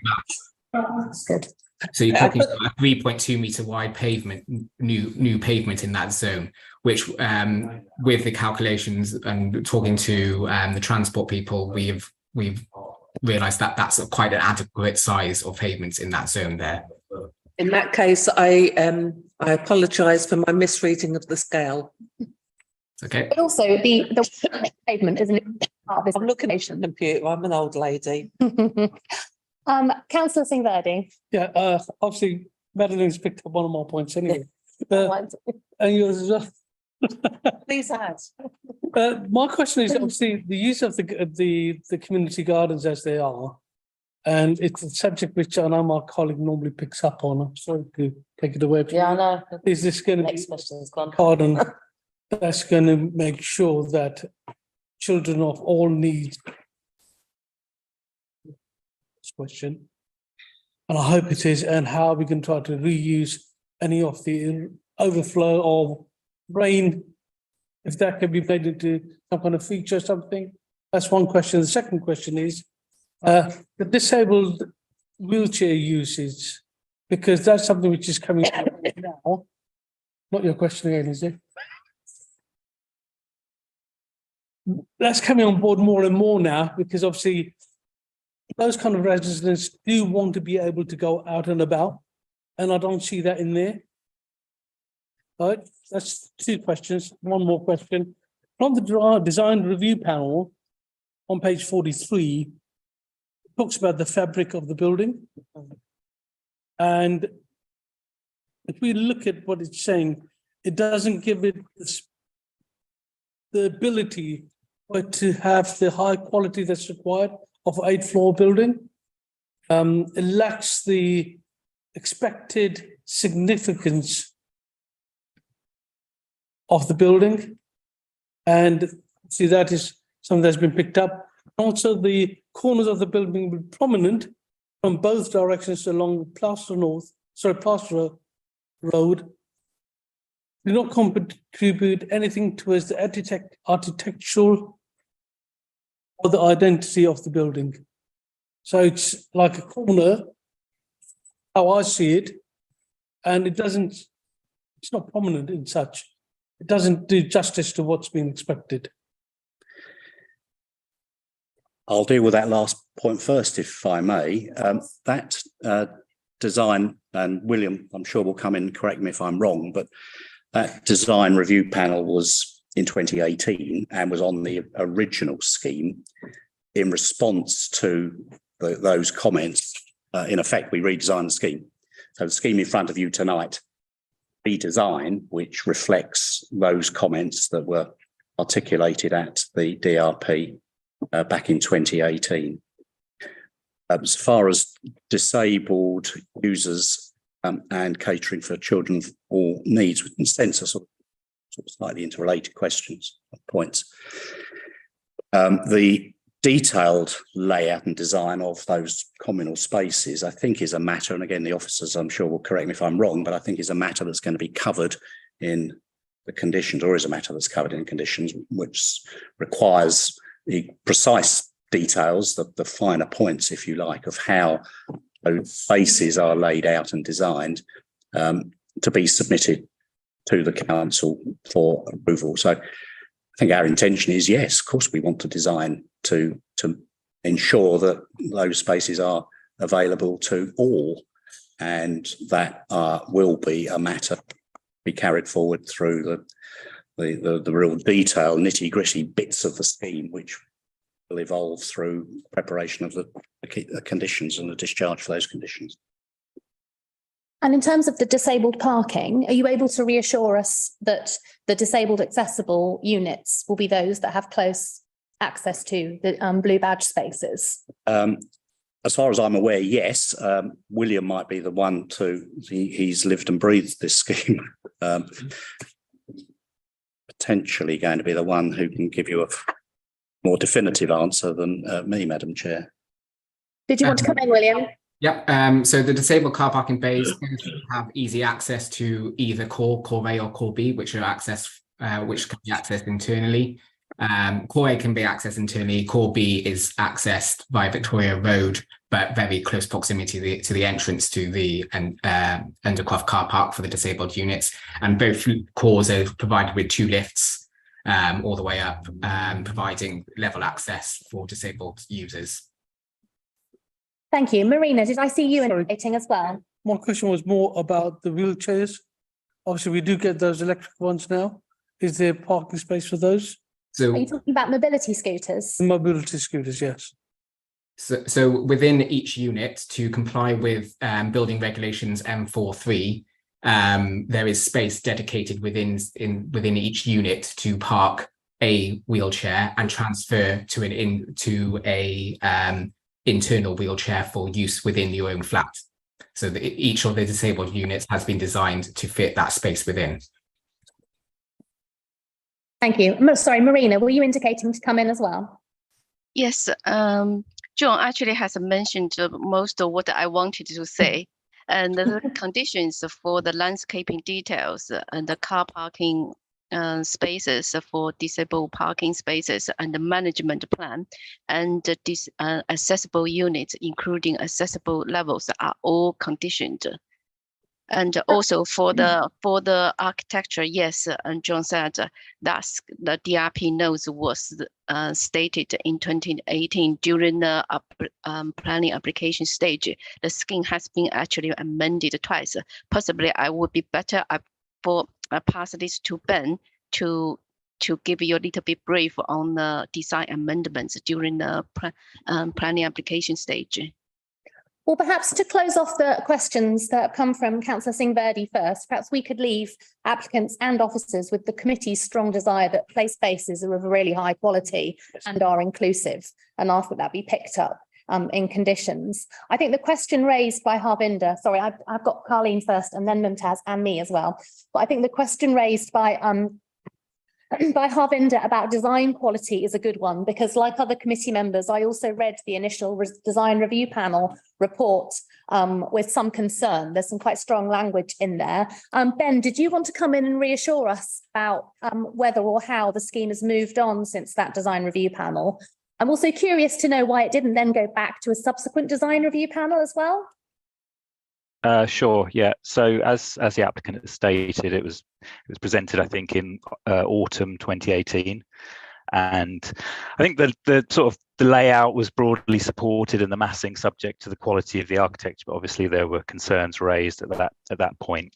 Speaker 16: about,
Speaker 3: That's good.
Speaker 16: so you're talking about a 3.2 meter wide pavement, new pavement in that zone, which with the calculations and talking to the transport people, we've realised that that's quite an adequate size of pavements in that zone there.
Speaker 5: In that case, I apologise for my misreading of the scale.
Speaker 16: Okay.
Speaker 1: But also the pavement isn't part of this.
Speaker 5: I'm looking at the computer. I'm an old lady.
Speaker 1: Councillor Singh Verdi.
Speaker 4: Yeah, obviously Madeline's picked up one of my points anyway. And yours as well.
Speaker 3: Please add.
Speaker 4: My question is obviously the use of the community gardens as they are, and it's a subject which I know my colleague normally picks up on. I'm sorry to take it away.
Speaker 3: Yeah, I know.
Speaker 4: Is this going to be
Speaker 3: Next question is gone.
Speaker 4: garden that's going to make sure that children of all needs? This question, and I hope it is, and how we can try to reuse any of the overflow or rain, if that can be made into some kind of feature or something. That's one question. The second question is the disabled wheelchair usage, because that's something which is coming out now. Not your question again, is it? that's coming on board more and more now, because obviously those kind of residents do want to be able to go out and about, and I don't see that in there. All right, that's 2 questions. One more question. From the design review panel on page 43, it talks about the fabric of the building. And if we look at what it's saying, it doesn't give it the ability for it to have the high quality that's required of an 8-floor building. It lacks the expected significance of the building. And see, that is something that's been picked up. Also, the corners of the building will be prominent from both directions along Plaster Road. Do not contribute anything towards the architectural or the identity of the building. So it's like a corner, how I see it, and it's not prominent in such. It doesn't do justice to what's been expected.
Speaker 14: I'll deal with that last point first, if I may. That design, and William, I'm sure will come in and correct me if I'm wrong, but that design review panel was in 2018 and was on the original scheme. In response to those comments, in effect, we redesigned the scheme. So the scheme in front of you tonight, redesign, which reflects those comments that were articulated at the DRP back in 2018. As far as disabled users and catering for children of all needs, with sense are sort of slightly interrelated questions, points. The detailed layout and design of those communal spaces, I think, is a matter, and again, the officers, I'm sure, will correct me if I'm wrong, but I think is a matter that's going to be covered in the conditions, or is a matter that's covered in conditions, which requires the precise details, the finer points, if you like, of how those spaces are laid out and designed to be submitted to the council for approval. So I think our intention is, yes, of course, we want to design to ensure that those spaces are available to all, and that will be a matter be carried forward through the real detail, nitty-gritty bits of the scheme, which will evolve through preparation of the conditions and the discharge for those conditions.
Speaker 1: And in terms of the disabled parking, are you able to reassure us that the disabled accessible units will be those that have close access to the blue badge spaces?
Speaker 14: As far as I'm aware, yes. William might be the one he's lived and breathed this scheme. Potentially going to be the one who can give you a more definitive answer than me, Madam Chair.
Speaker 1: Did you want to come in, William?
Speaker 16: Yep. So the disabled car parking bays have easy access to either core A or core B, which can be accessed internally. Core A can be accessed internally. Core B is accessed via Victoria Road, but very close proximity to the entrance to the Undercroft car park for the disabled units. And both cores are provided with 2 lifts all the way up, providing level access for disabled users.
Speaker 1: Thank you. Marina, did I see you indicating as well?
Speaker 4: My question was more about the wheelchairs. Obviously, we do get those electric ones now. Is there parking space for those?
Speaker 1: Are you talking about mobility scooters?
Speaker 4: Mobility scooters, yes.
Speaker 16: So within each unit, to comply with building regulations M43, there is space dedicated within each unit to park a wheelchair and transfer to an internal wheelchair for use within your own flat. So each of the disabled units has been designed to fit that space within.
Speaker 1: Thank you. Sorry, Marina, were you indicating to come in as well?
Speaker 9: Yes, John actually has mentioned most of what I wanted to say. And the conditions for the landscaping details and the car parking spaces for disabled parking spaces and the management plan and this accessible units, including accessible levels, are all conditioned And also for the architecture, yes, and John said that's the DRP notes was stated in 2018 during the planning application stage. The scheme has been actually amended twice. Possibly, I would be better for pass this to Ben to give you a little bit brief on the design amendments during the planning application stage.
Speaker 1: Well, perhaps to close off the questions that have come from Councillor Singh Verdi first, perhaps we could leave applicants and officers with the committee's strong desire that play spaces are of a really high quality and are inclusive, and ask that that be picked up in conditions. I think the question raised by Harvinder, sorry, I've got Carleen first and then Mumtaz and me as well, but I think the question raised by Harvinder about design quality is a good one, because like other committee members, I also read the initial design review panel report with some concern. There's some quite strong language in there. Ben, did you want to come in and reassure us about whether or how the scheme has moved on since that design review panel? I'm also curious to know why it didn't then go back to a subsequent design review panel as well.
Speaker 11: Sure, yeah. So as the applicant has stated, it was presented, I think, in autumn 2018, and I think the sort of the layout was broadly supported and the massing subject to the quality of the architecture, but obviously there were concerns raised at that point.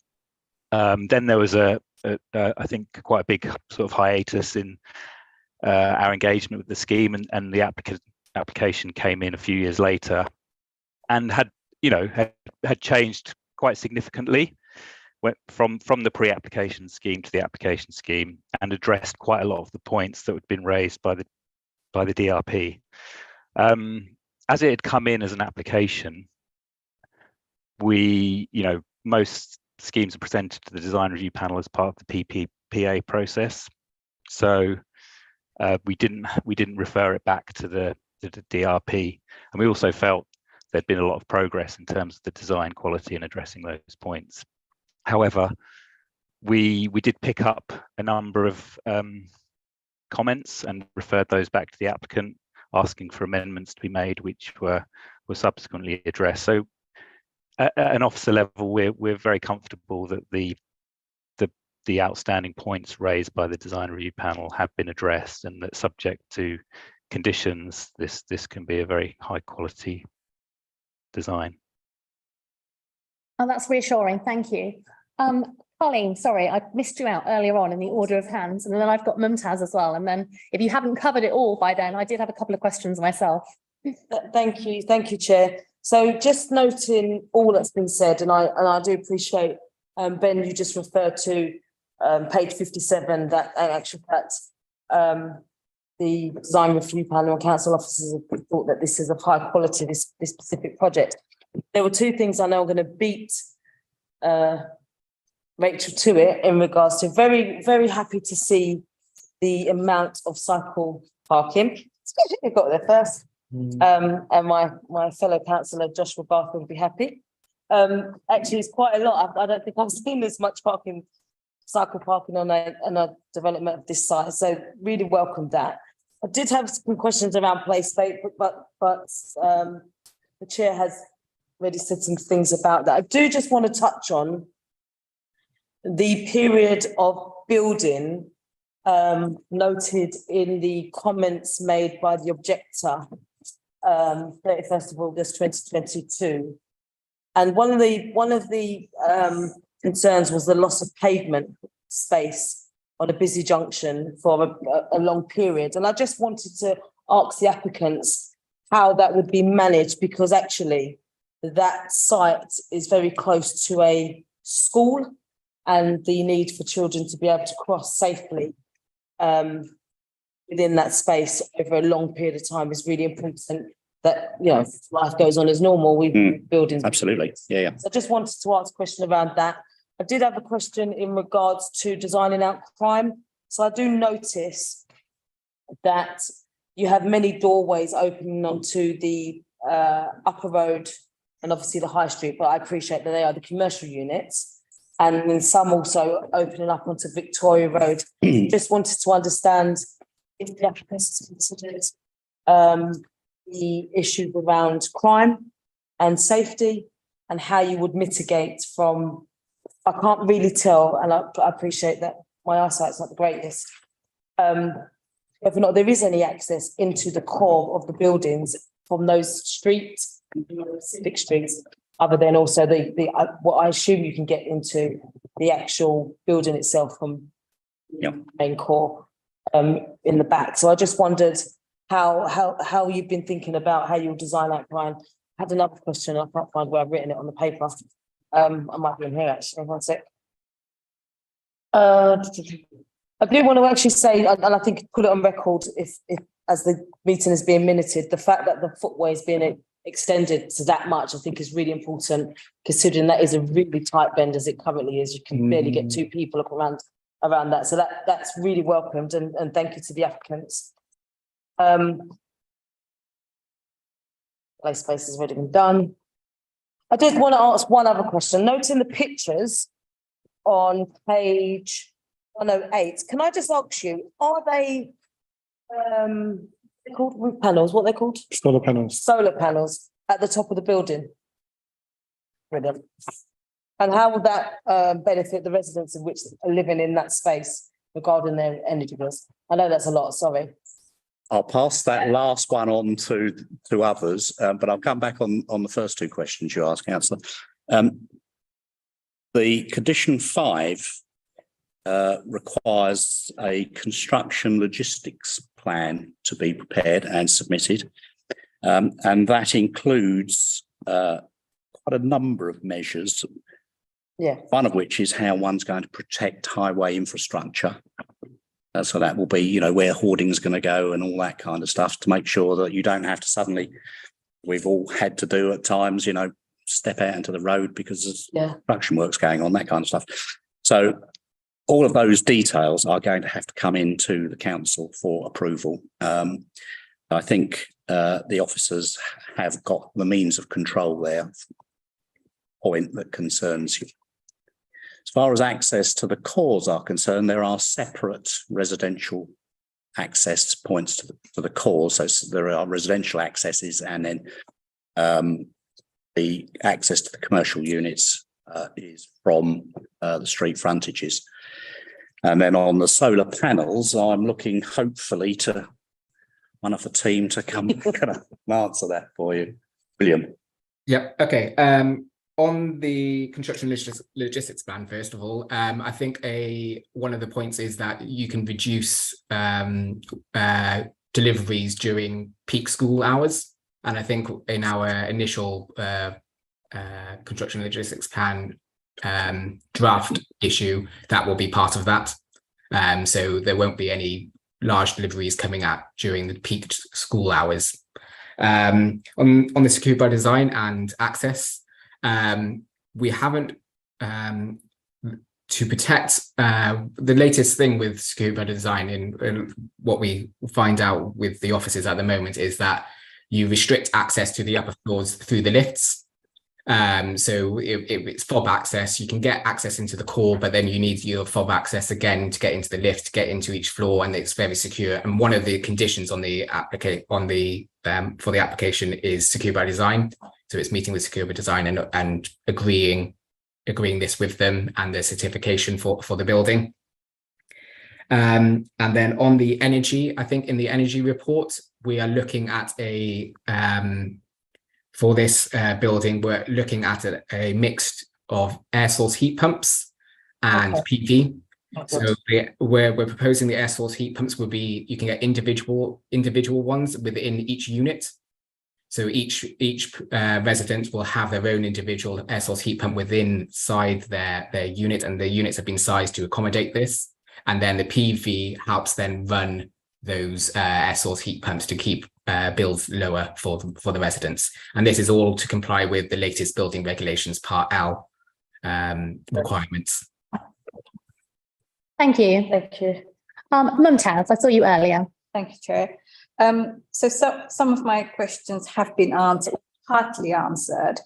Speaker 11: Then there was I think quite a big sort of hiatus in our engagement with the scheme, and the application came in a few years later and had changed quite significantly from the pre-application scheme to the application scheme, and addressed quite a lot of the points that had been raised by the DRP. As it had come in as an application, most schemes are presented to the design review panel as part of the PPPA process. So we didn't refer it back to the DRP, and we also felt there'd been a lot of progress in terms of the design quality and addressing those points. However, we did pick up a number of comments and referred those back to the applicant, asking for amendments to be made, which were subsequently addressed. So at an officer level, we're very comfortable that the outstanding points raised by the design review panel have been addressed, and that subject to conditions, this can be a very high quality design.
Speaker 1: Oh, that's reassuring. Thank you. Colleen, sorry, I missed you out earlier on in the order of hands, and then I've got Mumtaz as well. And then if you haven't covered it all by then, I did have a couple of questions myself.
Speaker 3: Thank you, Chair. So just noting all that's been said, and I do appreciate, Ben, you just referred to page 57, that actually the design review panel and council officers have thought that this is of high quality, this specific project. There were two things I know I'm going to beat Rachel to it in regards to very, very happy to see the amount of cycle parking. You got there first. And my fellow councillor Joshua Barker will be happy. Actually, it's quite a lot. I don't think I've seen this much cycle parking on a development of this size. So really welcome that. I did have some questions around play space, but the chair has already said some things about that. I do just want to touch on the period of building noted in the comments made by the objector, 31st of August 2022. And one of the concerns was the loss of pavement space on a busy junction for a long period. And I just wanted to ask the applicants how that would be managed, because actually that site is very close to a school, and the need for children to be able to cross safely within that space over a long period of time is really important. That, you know, if life goes on as normal, we buildings.
Speaker 14: Absolutely, yeah.
Speaker 3: So I just wanted to ask a question around that. I did have a question in regards to designing out crime. So I do notice that you have many doorways opening onto the upper road and obviously the high street, but I appreciate that they are the commercial units. And then some also opening up onto Victoria Road. Just wanted to understand if the applicants considered the issues around crime and safety, and how you would mitigate from I can't really tell, and I appreciate that my eyesight's not the greatest. Whether or not there is any access into the core of the buildings from those streets, civic streets, other than also what I assume you can get into the actual building itself from the main core in the back. So I just wondered how you've been thinking about how you'll design that, Brian. I had another question. I can't find where I've written it on the paper. I might be in here actually. One sec. I do want to actually say, and I think put it on record if as the meeting is being minuted, the fact that the footway is being extended to that much, I think is really important, considering that is a really tight bend as it currently is. You can barely get two people up around that. So that's really welcomed, and thank you to the applicants. Play space has already been done. I did want to ask one other question. Noting the pictures on page 108, can I just ask you, are they called roof panels? What are they called?
Speaker 2: Solar panels.
Speaker 3: Solar panels at the top of the building. Brilliant. And how will that benefit the residents of which are living in that space regarding their energy bills? I know that's a lot, sorry.
Speaker 14: I'll pass that last one on to others, but I'll come back on the first two questions you asked, Councillor. The condition 5 requires a construction logistics plan to be prepared and submitted, and that includes quite a number of measures.
Speaker 3: Yeah.
Speaker 14: One of which is how one's going to protect highway infrastructure. So that will be, where hoarding's going to go and all that kind of stuff, to make sure that you don't have to suddenly, we've all had to do at times, step out into the road because there's construction works going on, that kind of stuff. So all of those details are going to have to come into the council for approval. I think the officers have got the means of control there, point that concerns you. As far as access to the cores are concerned, there are separate residential access points to the cores. So there are residential accesses, and then the access to the commercial units is from the street frontages. And then on the solar panels, I'm looking hopefully to one of the team to come and answer that for you. William.
Speaker 16: Yep. Okay. On the construction logistics plan, first of all, I think one of the points is that you can reduce deliveries during peak school hours. And I think in our initial construction logistics plan draft issue, that will be part of that. So there won't be any large deliveries coming out during the peak school hours. On the secure by design and access, we haven't to protect the latest thing with secure by design in what we find out with the offices at the moment is that you restrict access to the upper floors through the lifts. So it's fob access. You can get access into the core, but then you need your fob access again to get into the lift, to get into each floor, and it's very secure. And one of the conditions on the for the application is secure by design. So it's meeting with secure by design and agreeing this with them and the certification for the building. And then on the energy, I think in the energy report, we are looking at for this building, we're looking at a mix of air source heat pumps and PV. So we're proposing the air source heat pumps will be, you can get individual ones within each unit. So each resident will have their own individual air source heat pump inside their unit, and the units have been sized to accommodate this. And then the PV helps then run those air source heat pumps to keep bills lower for the residents. And this is all to comply with the latest building regulations Part L requirements.
Speaker 1: Thank you.
Speaker 3: Thank you.
Speaker 1: Mumtaz, I saw you earlier.
Speaker 6: Thank you, Chair. So some of my questions have been answered, partly answered.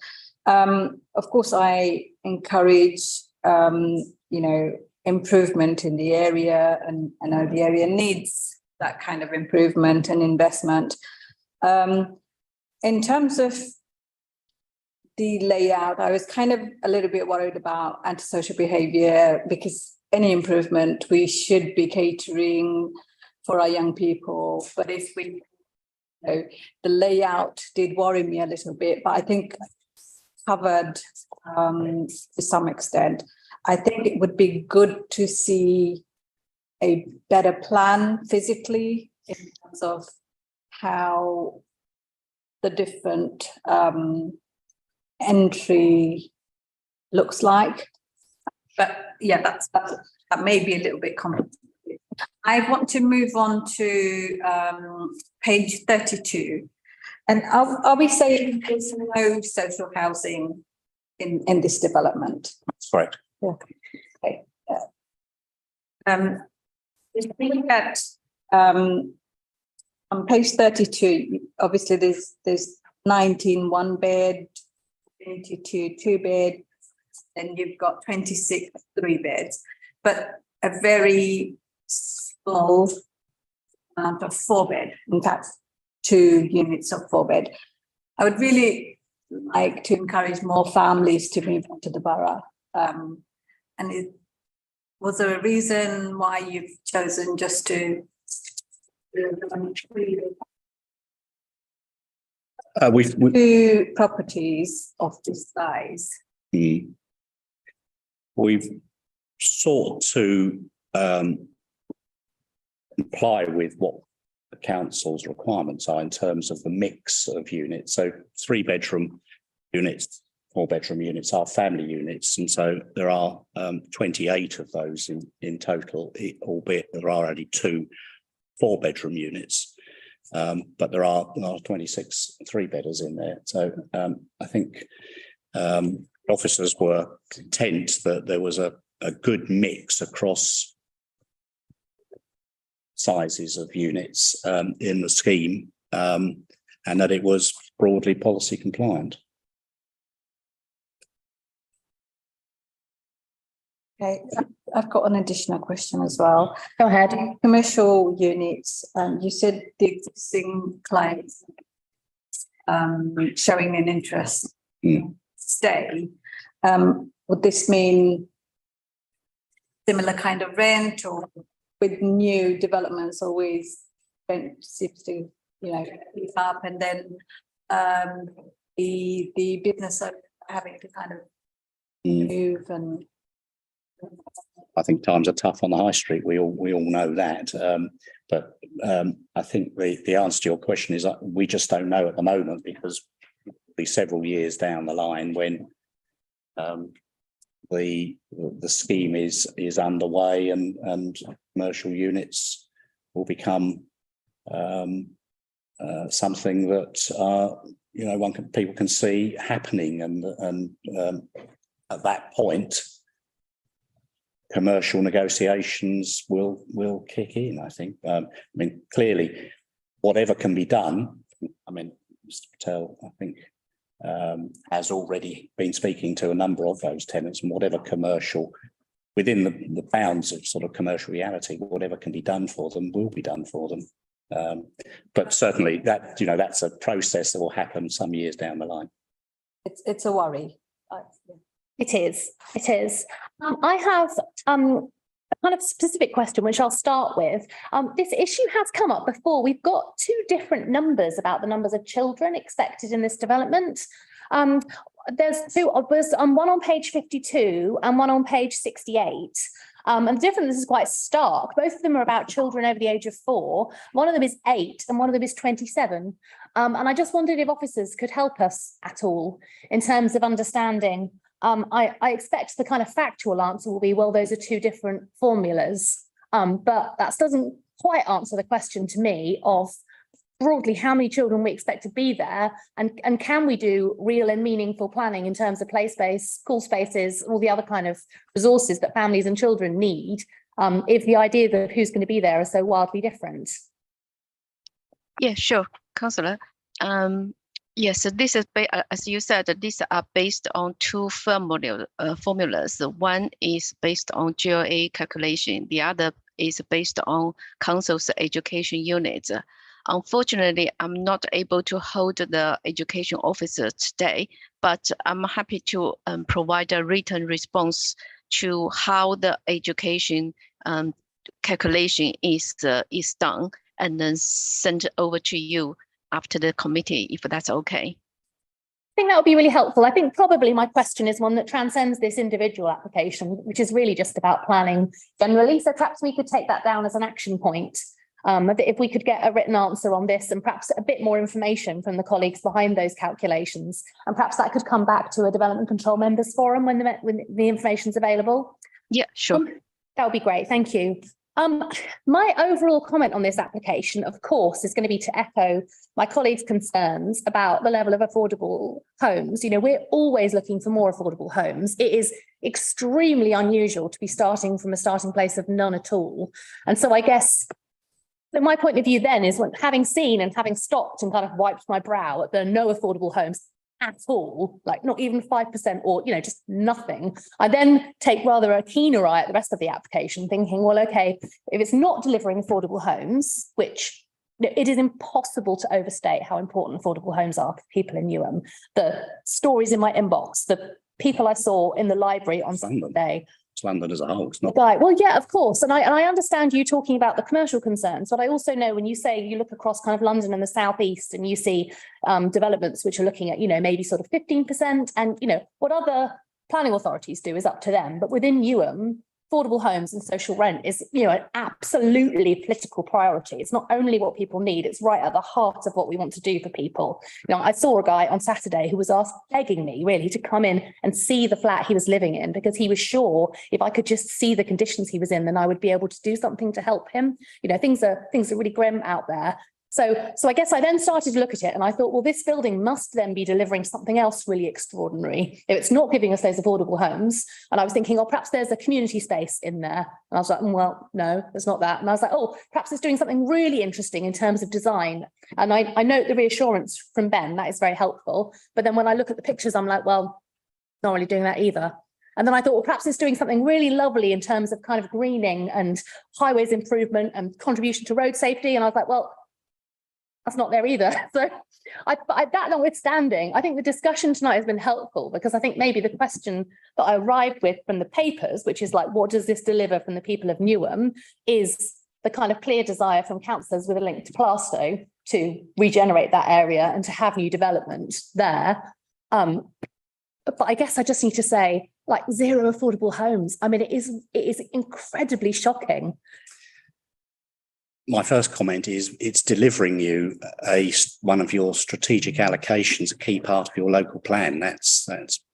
Speaker 6: Of course, I encourage, improvement in the area, and I know the area needs that kind of improvement and investment. In terms of the layout, I was kind of a little bit worried about antisocial behaviour, because any improvement we should be catering for our young people. But if we, the layout did worry me a little bit, but I think covered to some extent. I think it would be good to see a better plan physically in terms of how the different entry looks like. But yeah, that may be a little bit complicated. I want to move on to page 32. And are we saying there's no social housing in this development?
Speaker 14: That's correct.
Speaker 6: Okay. If we look at on page 32, obviously there's 19 one bed, 22 two bed, and you've got 26 three beds, but a very small amount of four bed. In fact, 2 units of four bed. I would really like to encourage more families to move into the borough. Was there a reason why you've chosen just to?
Speaker 14: We've
Speaker 6: 2 properties of this size.
Speaker 14: We've sought to comply with what the council's requirements are in terms of the mix of units. So 3-bedroom units, 4-bedroom units are family units, and so there are 28 of those in total, albeit there are only 2 4-bedroom units, but there are 26 3-bedders in there. So I think officers were content that there was a good mix across sizes of units in the scheme, and that it was broadly policy compliant.
Speaker 6: Okay, I've got an additional question as well.
Speaker 1: Go ahead.
Speaker 6: Commercial units, you said the existing clients showing an interest to stay. Would this mean similar kind of rent, or with new developments always rent seems to, keep up, and then the business are having to kind of move and.
Speaker 14: I think times are tough on the high street. We all know that. But I think the answer to your question is we just don't know at the moment, because it'll be several years down the line when the scheme is underway and commercial units will become something that people can see happening, and at that point commercial negotiations will kick in, I think. Clearly, whatever can be done, Mr. Patel, I think, has already been speaking to a number of those tenants, and whatever commercial, within the bounds of sort of commercial reality, whatever can be done for them will be done for them. But certainly that's a process that will happen some years down the line.
Speaker 6: It's a worry.
Speaker 1: It is. I have a kind of specific question, which I'll start with. This issue has come up before. We've got 2 different numbers about the numbers of children expected in this development. There's 2, there's one on page 52 and one on page 68. And the difference is quite stark. Both of them are about children over the age of 4. One of them is 8 and one of them is 27. And I just wondered if officers could help us at all in terms of understanding. I expect the kind of factual answer will be, well, those are 2 different formulas. But that doesn't quite answer the question to me of broadly how many children we expect to be there, and can we do real and meaningful planning in terms of play space, school spaces, all the other kind of resources that families and children need, if the idea of who's going to be there are so wildly different.
Speaker 9: Yeah, sure, Councillor. Yes, so this is, as you said, these are based on 2 formulas. One is based on GLA calculation. The other is based on council's education units. Unfortunately, I'm not able to hold the education officer today, but I'm happy to provide a written response to how the education calculation is done, and then send it over to you after the committee, if that's okay.
Speaker 1: I think that would be really helpful. I think probably my question is one that transcends this individual application, which is really just about planning generally. So perhaps we could take that down as an action point. If we could get a written answer on this and perhaps a bit more information from the colleagues behind those calculations, and perhaps that could come back to a development control members forum when the information's available.
Speaker 9: Yeah, sure.
Speaker 1: That would be great. Thank you. My overall comment on this application, of course, is going to be to echo my colleagues' concerns about the level of affordable homes. You know, we're always looking for more affordable homes. It is extremely unusual to be starting from a starting place of none at all. And so I guess my point of view then is, when having seen and having stopped and kind of wiped my brow at the no affordable homes at all, like not even 5% or, you know, just nothing, I then take rather a keener eye at the rest of the application, thinking, well, okay, if it's not delivering affordable homes, which it is impossible to overstate how important affordable homes are for people in Newham. The stories in my inbox, the people I saw in the library on Sunday.
Speaker 14: It's London as a whole. It's not.
Speaker 1: Well, yeah, of course. And I understand you talking about the commercial concerns, but I also know when you say you look across kind of London and the southeast and you see developments which are looking at, you know, maybe sort of 15%, and, you know, what other planning authorities do is up to them. But within Newham, affordable homes and social rent is, you know, an absolutely political priority. It's not only what people need, it's right at the heart of what we want to do for people. You know, I saw a guy on Saturday who was begging me really to come in and see the flat he was living in, because he was sure if I could just see the conditions he was in, then I would be able to do something to help him. You know, things are really grim out there. So I guess I then started to look at it and I thought, well, this building must then be delivering something else really extraordinary if it's not giving us those affordable homes. And I was thinking, oh, perhaps there's a community space in there. And I was like, well, no, there's not that. And I was like, oh, perhaps it's doing something really interesting in terms of design. And I note the reassurance from Ben, that is very helpful. But then when I look at the pictures, I'm like, well, not really doing that either. And then I thought, well, perhaps it's doing something really lovely in terms of kind of greening and highways improvement and contribution to road safety. And I was like, well, that's not there either. So that notwithstanding, I think the discussion tonight has been helpful, because I think maybe the question that I arrived with from the papers, which is like, what does this deliver from the people of Newham, is the kind of clear desire from councillors with a link to Plaistow to regenerate that area and to have new development there. But I guess I just need to say, like, zero affordable homes. I mean, it is incredibly shocking.
Speaker 14: My first comment is it's delivering you one of your strategic allocations, a key part of your local plan. That's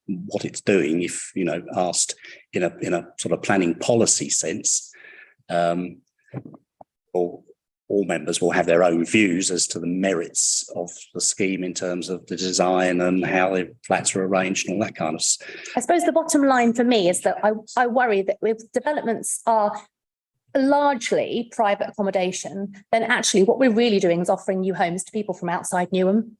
Speaker 14: what it's doing. If, you know, asked in a sort of planning policy sense, all members will have their own views as to the merits of the scheme in terms of the design and how the flats are arranged and all that kind of stuff.
Speaker 1: I suppose the bottom line for me is that I worry that if developments are largely private accommodation, then actually what we're really doing is offering new homes to people from outside Newham.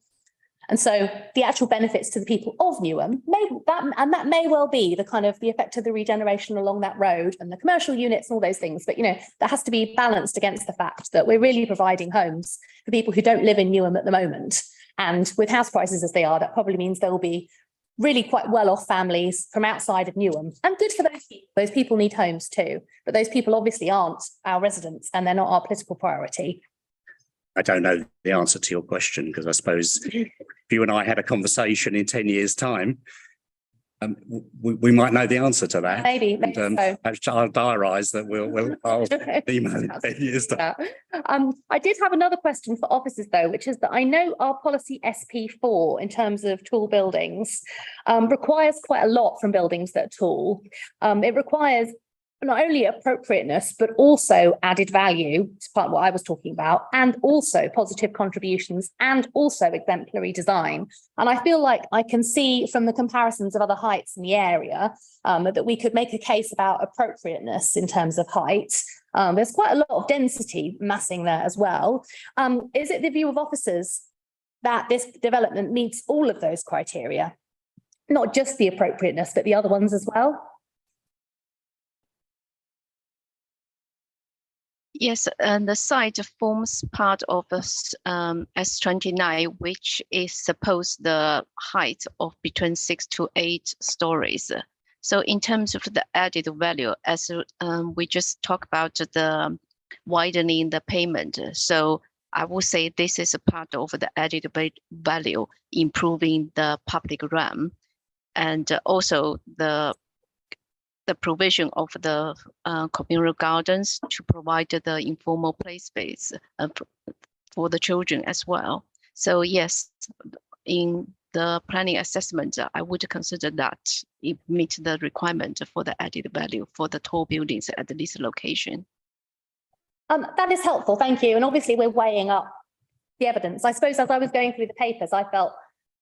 Speaker 1: And so the actual benefits to the people of Newham, that may well be the kind of the effect of the regeneration along that road and the commercial units and all those things. But, you know, that has to be balanced against the fact that we're really providing homes for people who don't live in Newham at the moment. And with house prices as they are, that probably means there will be really quite well-off families from outside of Newham, and good for those people. Those people need homes too, but those people obviously aren't our residents and they're not our political priority.
Speaker 14: I don't know the answer to your question, because I suppose if you and I had a conversation in 10 years' time, we might know the answer to that.
Speaker 1: Maybe
Speaker 14: and,
Speaker 1: so.
Speaker 14: I'll diarise that I'll email in 10 years' time.
Speaker 1: I did have another question for officers though, which is that I know our policy SP4 in terms of tall buildings requires quite a lot from buildings that are tall. It requires not only appropriateness, but also added value, it's part of what I was talking about, and also positive contributions, and also exemplary design. And I feel like I can see from the comparisons of other heights in the area that we could make a case about appropriateness in terms of height. There's quite a lot of density massing there as well. Is it the view of officers that this development meets all of those criteria? Not just the appropriateness, but the other ones as well?
Speaker 9: Yes, and the site forms part of the S29, which is supposed the height of between 6 to 8 stories. So in terms of the added value, as we just talked about the widening the payment. So I would say this is a part of the added value, improving the public realm, and also the provision of the communal gardens to provide the informal play space for the children as well. So yes, in the planning assessment, I would consider that it meets the requirement for the added value for the tall buildings at this location.
Speaker 1: That is helpful, thank you. And obviously we're weighing up the evidence. I suppose as I was going through the papers, I felt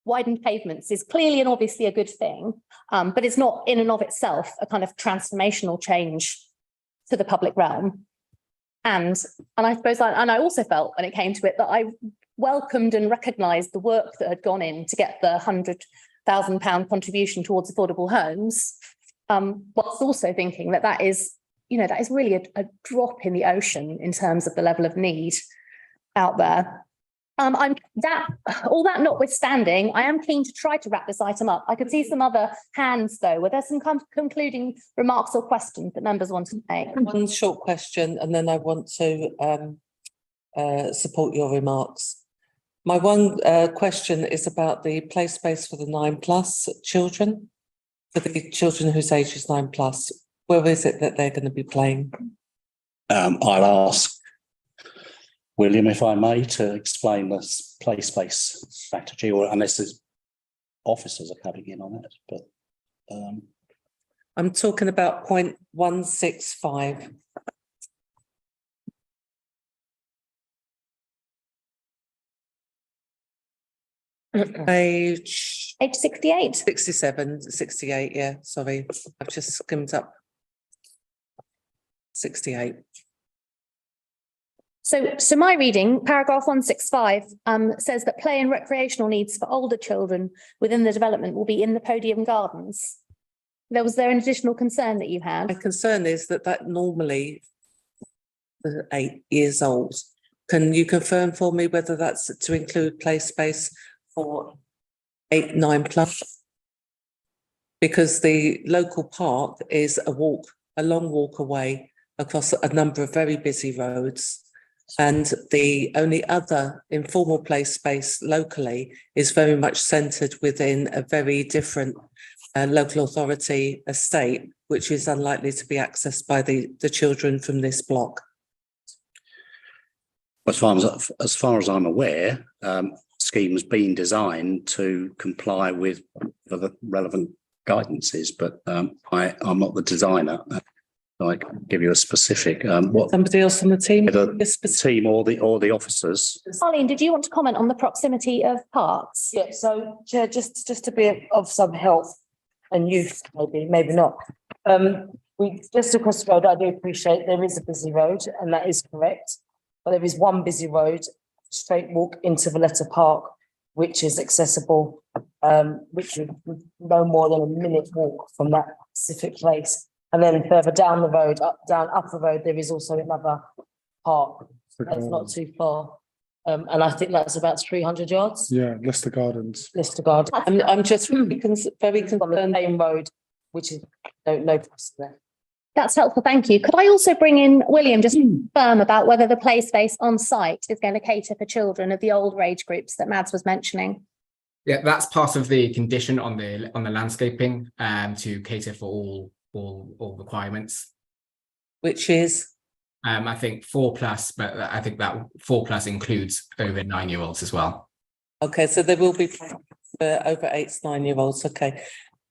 Speaker 1: widened pavements is clearly and obviously a good thing, but it's not in and of itself a kind of transformational change to the public realm. And I suppose, I also felt when it came to it that I welcomed and recognised the work that had gone in to get the £100,000 contribution towards affordable homes, whilst also thinking that that is really a drop in the ocean in terms of the level of need out there. All that notwithstanding, I am keen to try to wrap this item up. I could see some other hands though. Were there some concluding remarks or questions that members want to make?
Speaker 5: One short question, and then I want to support your remarks. My one question is about the play space for the 9+ children, for the children whose age is 9+. Where is it that they're going to be playing?
Speaker 14: I'll ask William, if I may, to explain the play space strategy, or unless there's officers are coming in on it. But
Speaker 5: I'm talking about point 165. Page
Speaker 1: 68.
Speaker 5: 67, 68, yeah, sorry. I've just skimmed up. 68.
Speaker 1: So my reading, paragraph 165, says that play and recreational needs for older children within the development will be in the podium gardens. Was there an additional concern that you had?
Speaker 5: My concern is that normally 8 years old. Can you confirm for me whether that's to include play space for 8, 9+? Because the local park is a long walk away across a number of very busy roads. And the only other informal play space locally is very much centred within a very different local authority estate, which is unlikely to be accessed by the children from this block.
Speaker 14: As far as I'm aware, scheme's been designed to comply with the relevant guidances, but I'm not the designer. I can give you a specific. What
Speaker 5: somebody else on the team?
Speaker 14: The team or the officers.
Speaker 1: Arlene, did you want to comment on the proximity of parks?
Speaker 3: Yeah, so Chair, just to be of some help and use, maybe not. We just across the road, I do appreciate there is a busy road, and that is correct. But there is one busy road, straight walk into Valletta Park, which is accessible, which is no more than a minute walk from that specific place. And then further down the road, up the road, there is also another park that's not too far. And I think that's about 300 yards.
Speaker 2: Yeah, Leicester Gardens.
Speaker 3: Leicester Gardens.
Speaker 5: I'm just very concerned
Speaker 3: on the same road, which is no problem there.
Speaker 1: That's helpful, thank you. Could I also bring in William, just confirm about whether the play space on site is going to cater for children of the older age groups that Mads was mentioning?
Speaker 16: Yeah, that's part of the condition on the landscaping to cater for all requirements.
Speaker 5: Which is?
Speaker 16: I think 4+, but I think that 4+ includes over 9-year-olds as well.
Speaker 5: Okay, so there will be over 8 to 9-year-olds. Okay.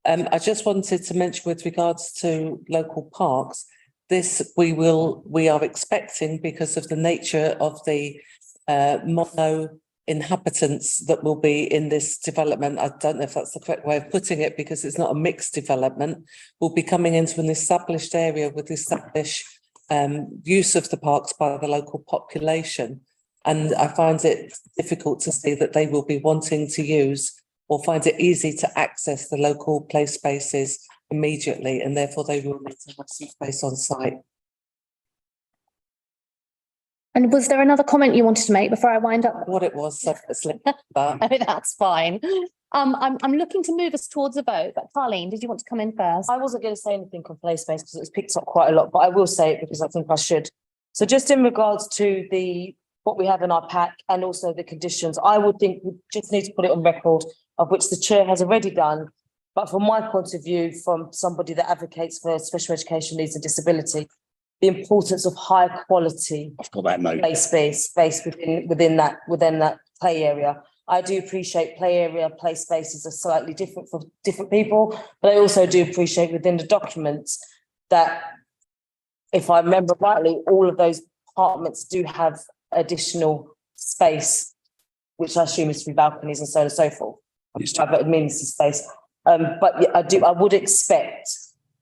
Speaker 5: I just wanted to mention with regards to local parks, this we are expecting because of the nature of the mono inhabitants that will be in this development. I don't know if that's the correct way of putting it because it's not a mixed development. We'll be coming into an established area with established use of the parks by the local population. And I find it difficult to see that they will be wanting to use or find it easy to access the local play spaces immediately, and therefore they will need to have some space on site.
Speaker 1: And was there another comment you wanted to make before I wind up?
Speaker 5: What it was separately,
Speaker 1: No,
Speaker 5: but
Speaker 1: that's fine. I'm looking to move us towards a vote, but Carleen, did you want to come in first?
Speaker 3: I wasn't going to say anything on play space because it was picked up quite a lot, but I will say it because I think I should. So just in regards to what we have in our pack and also the conditions, I would think we just need to put it on record, of which the chair has already done. But from my point of view, from somebody that advocates for special education needs and disability, the importance of high quality
Speaker 14: I've got that note.
Speaker 3: play space within that play area. I do appreciate play spaces are slightly different for different people, but I also do appreciate within the documents that, if I remember rightly, all of those apartments do have additional space, which I assume is through balconies and so on and so forth. Private amenity space. But I would expect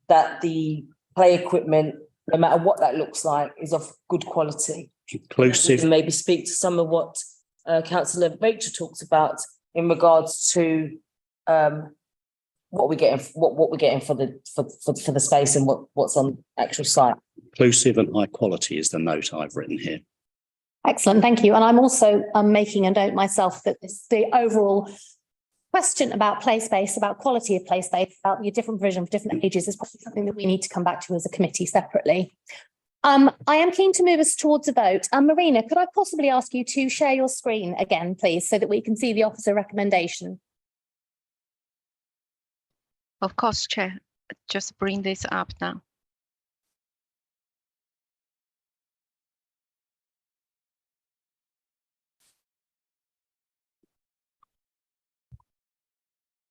Speaker 3: that the play equipment, no matter what that looks like, is of good quality.
Speaker 14: Inclusive.
Speaker 3: And maybe speak to some of what Councillor Rachel talks about in regards to what we're getting for the space and what's on actual site.
Speaker 14: Inclusive and high quality is the note I've written here.
Speaker 1: Excellent, thank you. And I'm also making a note myself that the overall question about play space, about quality of play space, about your different provision for different ages is probably something that we need to come back to as a committee separately. I am keen to move us towards a vote. Marina, could I possibly ask you to share your screen again, please, so that we can see the officer recommendation?
Speaker 9: Of course, Chair. Just bring this up now.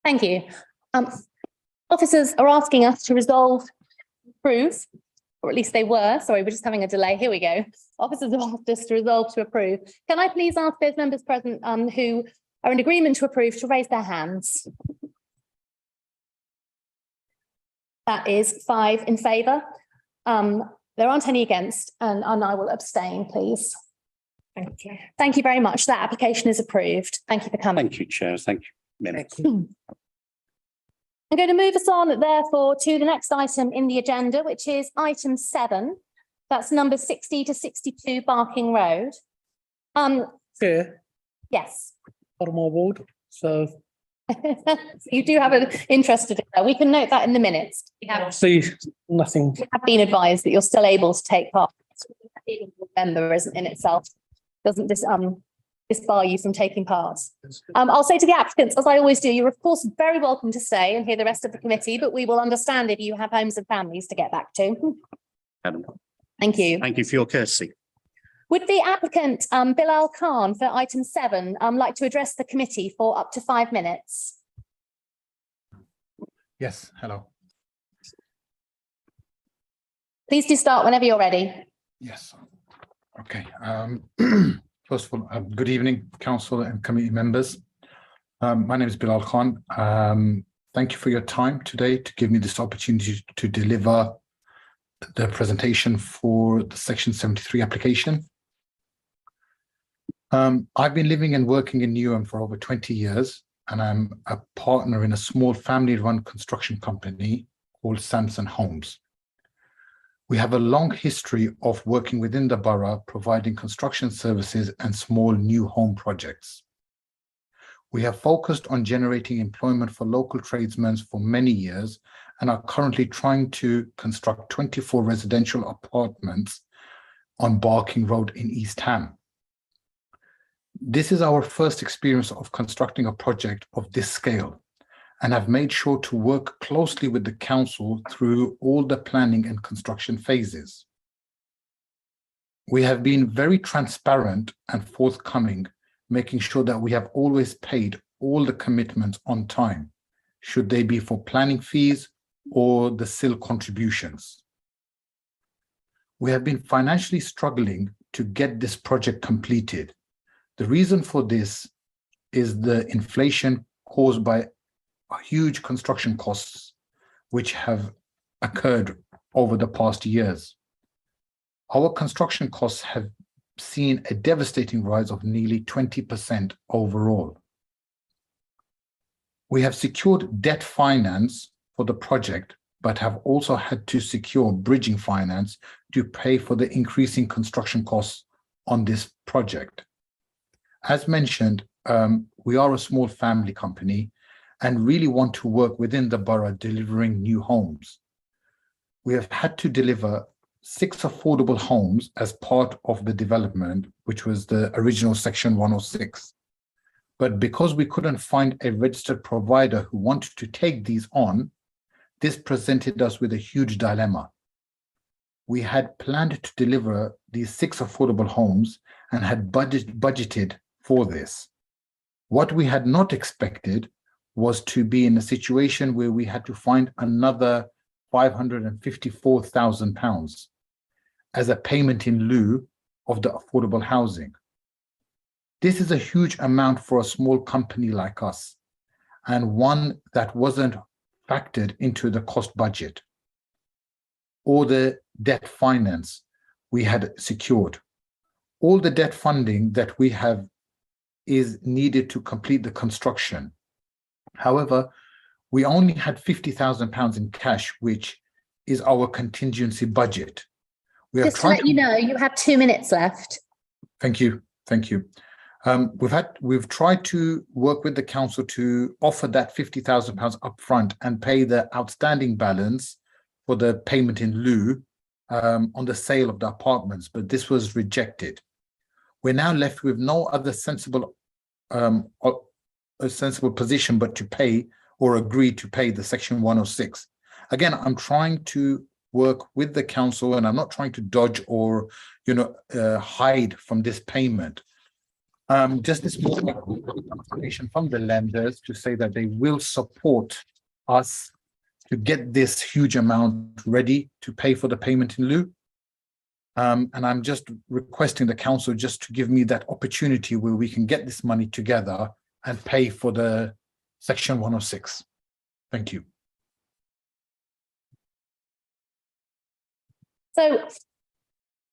Speaker 1: Thank you. Officers are asking us to approve, or at least they were. Sorry, we're just having a delay. Here we go. Officers have asked us to resolve to approve. Can I please ask those members present who are in agreement to approve to raise their hands? That is 5 in favour. There aren't any against, and I will abstain, please. Thank you. Thank you very much. That application is approved. Thank you for coming.
Speaker 14: Thank you, Chair. Thank you.
Speaker 1: I'm going to move us on, therefore, to the next item in the agenda, which is item 7. That's number 60 to 62 Barking Road.
Speaker 4: Chair,
Speaker 1: Yes.
Speaker 4: on my ward, so
Speaker 1: You do have an interest in that. We can note that in the minutes. We
Speaker 4: see nothing.
Speaker 1: have been advised that you're still able to take part. Member isn't in itself, doesn't disbar you from taking part. I'll say to the applicants, as I always do, you're of course very welcome to stay and hear the rest of the committee, but we will understand if you have homes and families to get back to. Thank you.
Speaker 14: Thank you for your courtesy.
Speaker 1: Would the applicant, Bilal Khan, for item 7, like to address the committee for up to 5 minutes?
Speaker 18: Yes, hello.
Speaker 1: Please do start whenever you're ready.
Speaker 18: Yes. Okay. First of all, good evening, council and committee members. My name is Bilal Khan. Thank you for your time today to give me this opportunity to deliver the presentation for the Section 73 application. I've been living and working in Newham for over 20 years, and I'm a partner in a small family-run construction company called Samson Homes. We have a long history of working within the borough, providing construction services and small new home projects. We have focused on generating employment for local tradesmen for many years and are currently trying to construct 24 residential apartments on Barking Road in East Ham. This is our first experience of constructing a project of this scale, and have made sure to work closely with the council through all the planning and construction phases. We have been very transparent and forthcoming, making sure that we have always paid all the commitments on time, should they be for planning fees or the SIL contributions. We have been financially struggling to get this project completed. The reason for this is the inflation caused by huge construction costs which have occurred over the past years. Our construction costs have seen a devastating rise of nearly 20% overall. We have secured debt finance for the project, but have also had to secure bridging finance to pay for the increasing construction costs on this project. As mentioned, we are a small family company and really want to work within the borough delivering new homes. We have had to deliver 6 affordable homes as part of the development, which was the original Section 106. But because we couldn't find a registered provider who wanted to take these on, this presented us with a huge dilemma. We had planned to deliver these 6 affordable homes and had budgeted for this. What we had not expected was to be in a situation where we had to find another £554,000 as a payment in lieu of the affordable housing. This is a huge amount for a small company like us, and one that wasn't factored into the cost budget or the debt finance we had secured. All the debt funding that we have is needed to complete the construction. However, we only had £50,000 in cash, which is our contingency budget. We have
Speaker 1: Just to let you know, you have 2 minutes left.
Speaker 18: Thank you. Thank you. We've tried to work with the council to offer that £50,000 upfront and pay the outstanding balance for the payment in lieu on the sale of the apartments, but this was rejected. We're now left with no other sensible position but to pay or agree to pay the Section 106. Again, I'm trying to work with the council, and I'm not trying to dodge or hide from this payment. Just this morning, information from the lenders to say that they will support us to get this huge amount ready to pay for the payment in lieu. And I'm just requesting the council just to give me that opportunity where we can get this money together and pay for the Section 106. Thank you.
Speaker 1: So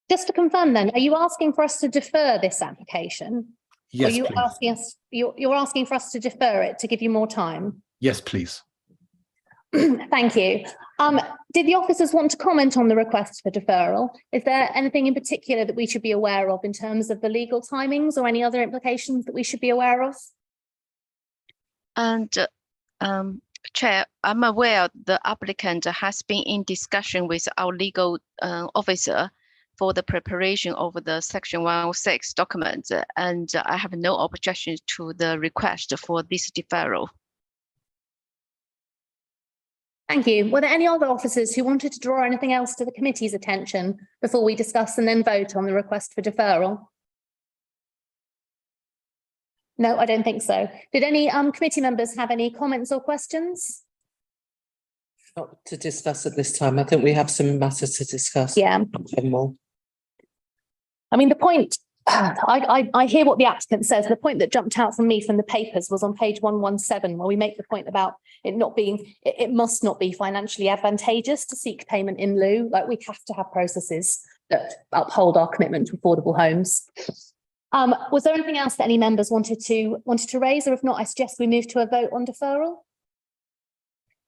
Speaker 1: just to confirm then, are you asking for us to defer this application?
Speaker 18: Yes,
Speaker 1: Or you
Speaker 18: please.
Speaker 1: asking us, you're asking for us to defer it to give you more time?
Speaker 18: Yes, please.
Speaker 1: Thank you. Did the officers want to comment on the request for deferral? Is there anything in particular that we should be aware of in terms of the legal timings or any other implications that we should be aware of?
Speaker 9: And Chair, I'm aware the applicant has been in discussion with our legal officer for the preparation of the Section 106 document, and I have no objections to the request for this deferral.
Speaker 1: Thank you. Were there any other officers who wanted to draw anything else to the committee's attention before we discuss and then vote on the request for deferral? No, I don't think so. Did any committee members have any comments or questions?
Speaker 5: Not to discuss at this time. I think we have some matters to discuss.
Speaker 1: Yeah.
Speaker 5: More.
Speaker 1: I mean, the point, I hear what the applicant says. The point that jumped out from me from the papers was on page 117, where we make the point about it not being, it must not be financially advantageous to seek payment in lieu. Like, we have to have processes that uphold our commitment to affordable homes. Was there anything else that any members wanted to raise, or if not, I suggest we move to a vote on deferral.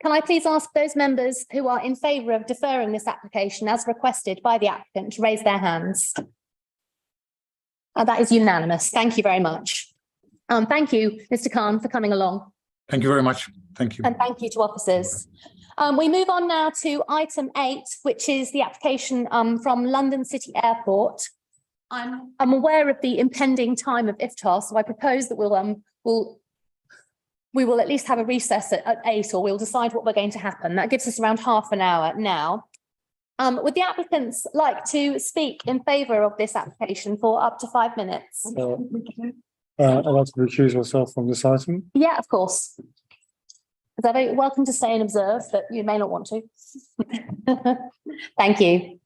Speaker 1: Can I please ask those members who are in favour of deferring this application as requested by the applicant to raise their hands? That is unanimous. Thank you very much. Thank you, Mr. Khan, for coming along.
Speaker 18: Thank you very much. Thank you.
Speaker 1: And thank you to officers. We move on now to item 8, which is the application from London City Airport. I'm aware of the impending time of iftar, so I propose that we will at least have a recess at 8, or we'll decide what we're going to happen. That gives us around half an hour now. Would the applicants like to speak in favour of this application for up to 5 minutes?
Speaker 2: I'd like to recuse myself from this item.
Speaker 1: Yeah, of course. They're very welcome to stay and observe, but you may not want to. Thank you.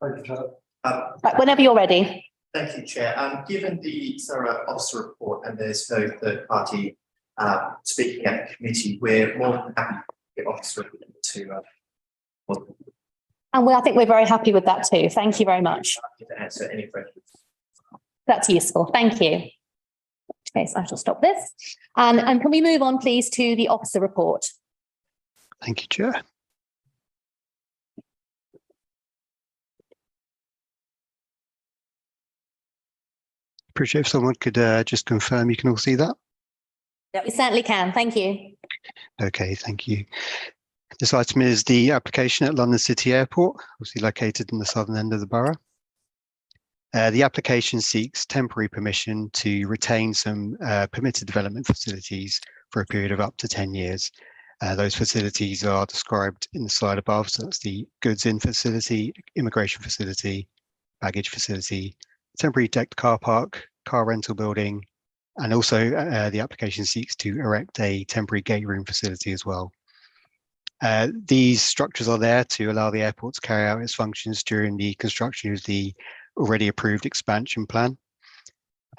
Speaker 19: Thank you, Chair.
Speaker 1: Right, whenever you're ready.
Speaker 19: Thank you, Chair. Given the thorough officer report and there's no third party speaking at the committee, we're more than happy to get officer to
Speaker 1: And I think we're very happy with that too. Thank you very much.
Speaker 19: to answer any questions.
Speaker 1: That's useful. Thank you. Okay, so I shall stop this. And can we move on, please, to the officer report?
Speaker 10: Thank you, Chair. Appreciate if someone could just confirm you can all see that.
Speaker 1: We certainly can. Thank you.
Speaker 10: Okay, thank you. This item is the application at London City Airport, obviously located in the southern end of the borough. The application seeks temporary permission to retain some permitted development facilities for a period of up to 10 years. Those facilities are described in the slide above. So that's the goods in facility, immigration facility, baggage facility, temporary decked car park, car rental building, and also the application seeks to erect a temporary gate room facility as well. These structures are there to allow the airport to carry out its functions during the construction of the already approved expansion plan.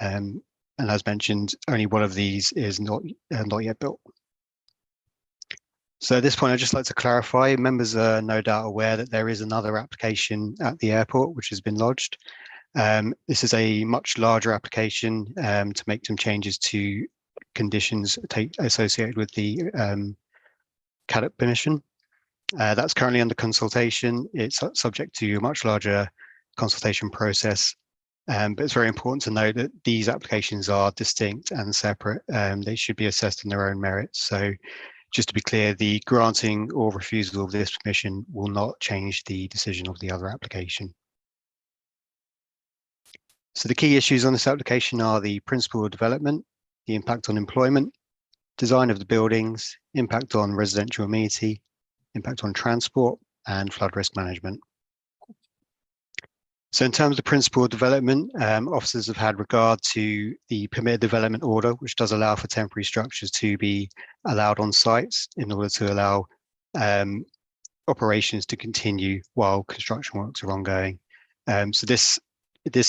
Speaker 10: And as mentioned, only one of these is not yet built. So at this point, I'd just like to clarify, members are no doubt aware that there is another application at the airport which has been lodged. This is a much larger application to make some changes to conditions associated with the CADP permission. That's currently under consultation. It's subject to a much larger consultation process, but it's very important to note that these applications are distinct and separate. They should be assessed on their own merits. So just to be clear, the granting or refusal of this permission will not change the decision of the other application. So the key issues on this application are the principle of development, the impact on employment, design of the buildings, impact on residential amenity, impact on transport, and flood risk management. So in terms of principle of development, officers have had regard to the permitted development order, which does allow for temporary structures to be allowed on sites in order to allow operations to continue while construction works are ongoing. So this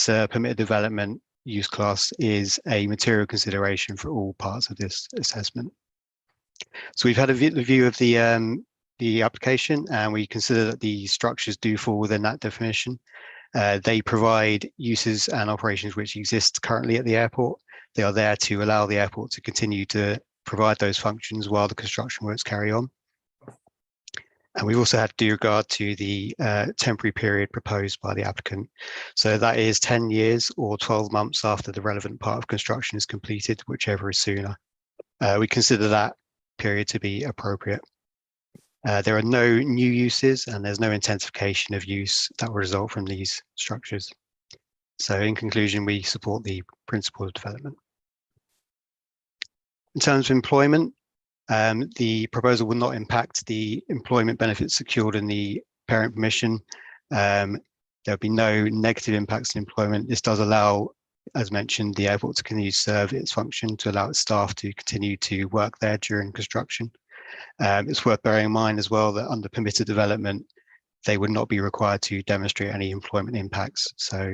Speaker 10: permitted development use class is a material consideration for all parts of this assessment. So we've had a view of the application, and we consider that the structures do fall within that definition. They provide uses and operations which exist currently at the airport. They are there to allow the airport to continue to provide those functions while the construction works carry on. And we've also had due regard to the temporary period proposed by the applicant. So that is 10 years or 12 months after the relevant part of construction is completed, whichever is sooner. We consider that period to be appropriate. There are no new uses and there's no intensification of use that will result from these structures. So in conclusion, we support the principle of development. In terms of employment, the proposal will not impact the employment benefits secured in the parent permission. There'll be no negative impacts on employment. This does allow, as mentioned, the airport to continue to serve its function, to allow its staff to continue to work there during construction. It's worth bearing in mind as well that under permitted development, they would not be required to demonstrate any employment impacts. So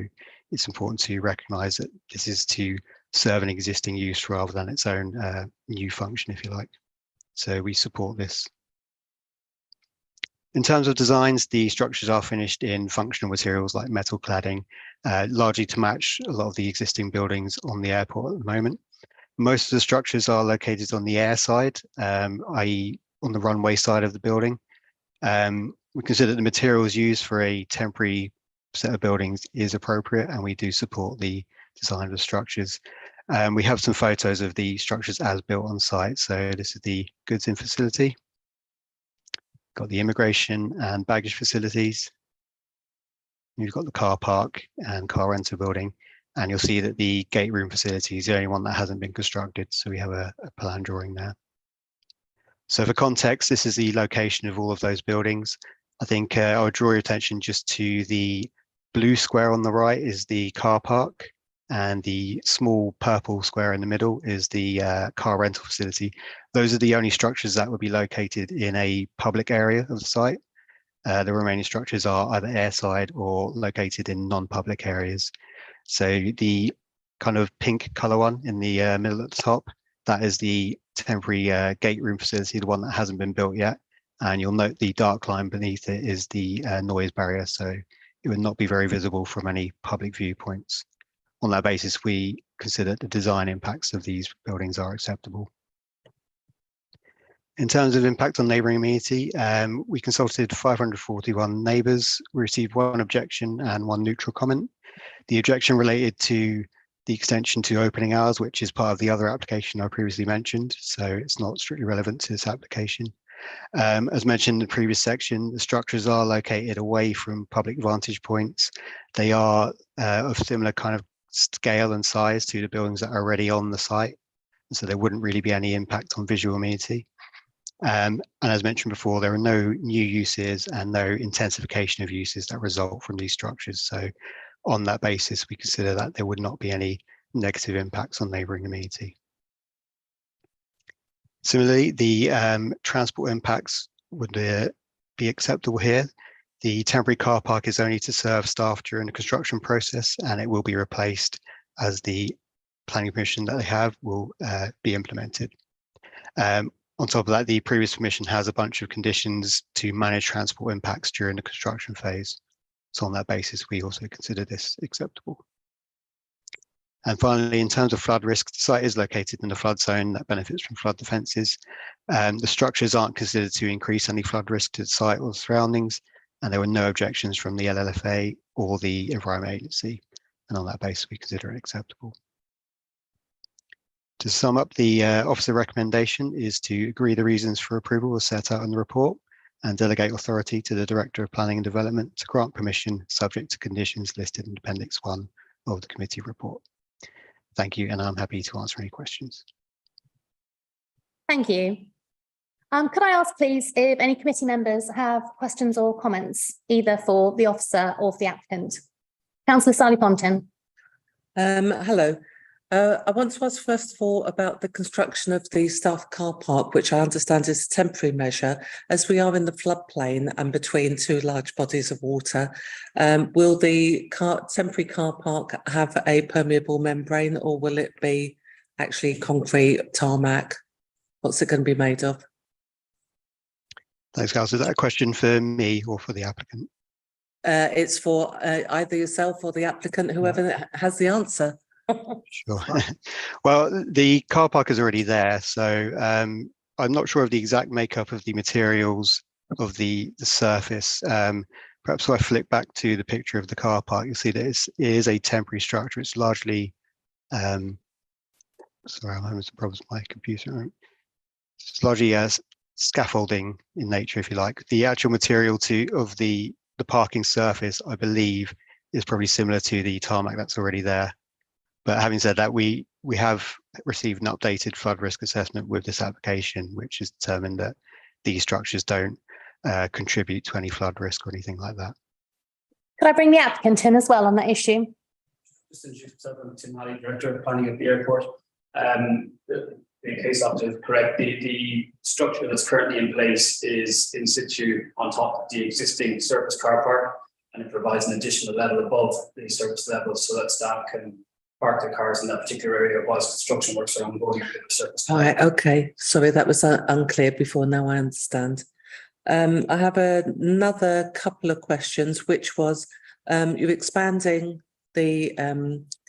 Speaker 10: it's important to recognise that this is to serve an existing use rather than its own new function, if you like. So we support this. In terms of designs, the structures are finished in functional materials like metal cladding, largely to match a lot of the existing buildings on the airport at the moment. Most of the structures are located on the air side, i.e. on the runway side of the building. We consider the materials used for a temporary set of buildings is appropriate, and we do support the design of the structures. We have some photos of the structures as built on site. So this is the goods in facility. Got the immigration and baggage facilities. You've got the car park and car rental building. And you'll see that the gate room facility is the only one that hasn't been constructed. So we have a plan drawing there. So for context, this is the location of all of those buildings. I think I would draw your attention just to the blue square on the right is the car park, and the small purple square in the middle is the car rental facility. Those are the only structures that would be located in a public area of the site. The remaining structures are either airside or located in non-public areas. So the kind of pink color one in the middle at the top, that is the temporary gate room facility, the one that hasn't been built yet. And you'll note the dark line beneath it is the noise barrier. So it would not be very visible from any public viewpoints. On that basis, we consider the design impacts of these buildings are acceptable. In terms of impact on neighbouring amenity, we consulted 541 neighbours. We received 1 objection and 1 neutral comment. The objection related to the extension to opening hours, which is part of the other application I previously mentioned, so it's not strictly relevant to this application. As mentioned in the previous section, the structures are located away from public vantage points. They are of similar kind of scale and size to the buildings that are already on the site, so there wouldn't really be any impact on visual amenity. And as mentioned before, there are no new uses and no intensification of uses that result from these structures. So on that basis, we consider that there would not be any negative impacts on neighbouring amenity. Similarly, the transport impacts would be acceptable here. The temporary car park is only to serve staff during the construction process, and it will be replaced as the planning permission that they have will be implemented. On top of that, the previous permission has a bunch of conditions to manage transport impacts during the construction phase. So on that basis, we also consider this acceptable. And finally, in terms of flood risk, the site is located in the flood zone that benefits from flood defences. The structures aren't considered to increase any flood risk to the site or the surroundings, and there were no objections from the LLFA or the Environment Agency. And on that basis, we consider it acceptable. To sum up, the officer recommendation is to agree the reasons for approval as set out in the report and delegate authority to the Director of Planning and Development to grant permission subject to conditions listed in Appendix 1 of the committee report. Thank you, and I'm happy to answer any questions.
Speaker 1: Thank you. Could I ask, please, if any committee members have questions or comments, either for the officer or for the applicant? Councillor Sally Pontin.
Speaker 5: Hello. I want to ask first of all about the construction of the staff car park, which I understand is a temporary measure. As we are in the floodplain and between two large bodies of water, will the temporary car park have a permeable membrane, or will it be actually concrete, tarmac? What's it going to be made of?
Speaker 10: Thanks, Councillor. Is that a question for me or for the applicant?
Speaker 5: It's for either yourself or the applicant, whoever has the answer.
Speaker 10: Sure. Well, the car park is already there, so I'm not sure of the exact makeup of the materials of the surface. Perhaps if I flick back to the picture of the car park, you'll see that it is a temporary structure. It's largely, sorry, I'm having some problems with my computer. It's largely scaffolding in nature, if you like. The actual material of the parking surface, I believe, is probably similar to the tarmac that's already there. But having said that, we have received an updated flood risk assessment with this application, which has determined that these structures don't contribute to any flood risk or anything like that.
Speaker 1: Could I bring the applicant in as well on that issue?
Speaker 20: Just introduce myself, I'm Tim Halley, Director of Planning at the airport. In case I'm correct, the structure that's currently in place is in situ on top of the existing surface car park, and it provides an additional level above the surface level so that staff can park their cars in that particular area whilst construction works are ongoing at the surface.
Speaker 5: All right, okay. Sorry, that was unclear before. Now I understand. I have another couple of questions, which was you're expanding the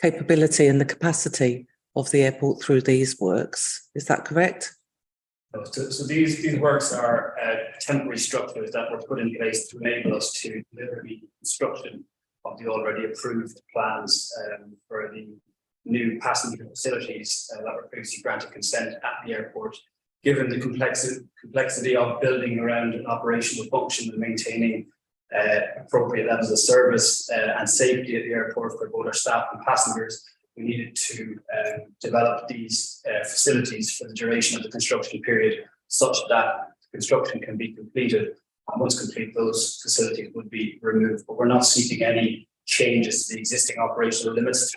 Speaker 5: capability and the capacity of the airport through these works. Is that correct?
Speaker 20: So these works are temporary structures that were put in place to enable us to deliver the construction of the already approved plans for the new passenger facilities that were previously granted consent at the airport. Given the complexity of building around an operational function and maintaining appropriate levels of service and safety at the airport for both our staff and passengers, we needed to develop these facilities for the duration of the construction period such that construction can be completed. And once complete, those facilities would be removed. But we're not seeking any changes to the existing operational limits.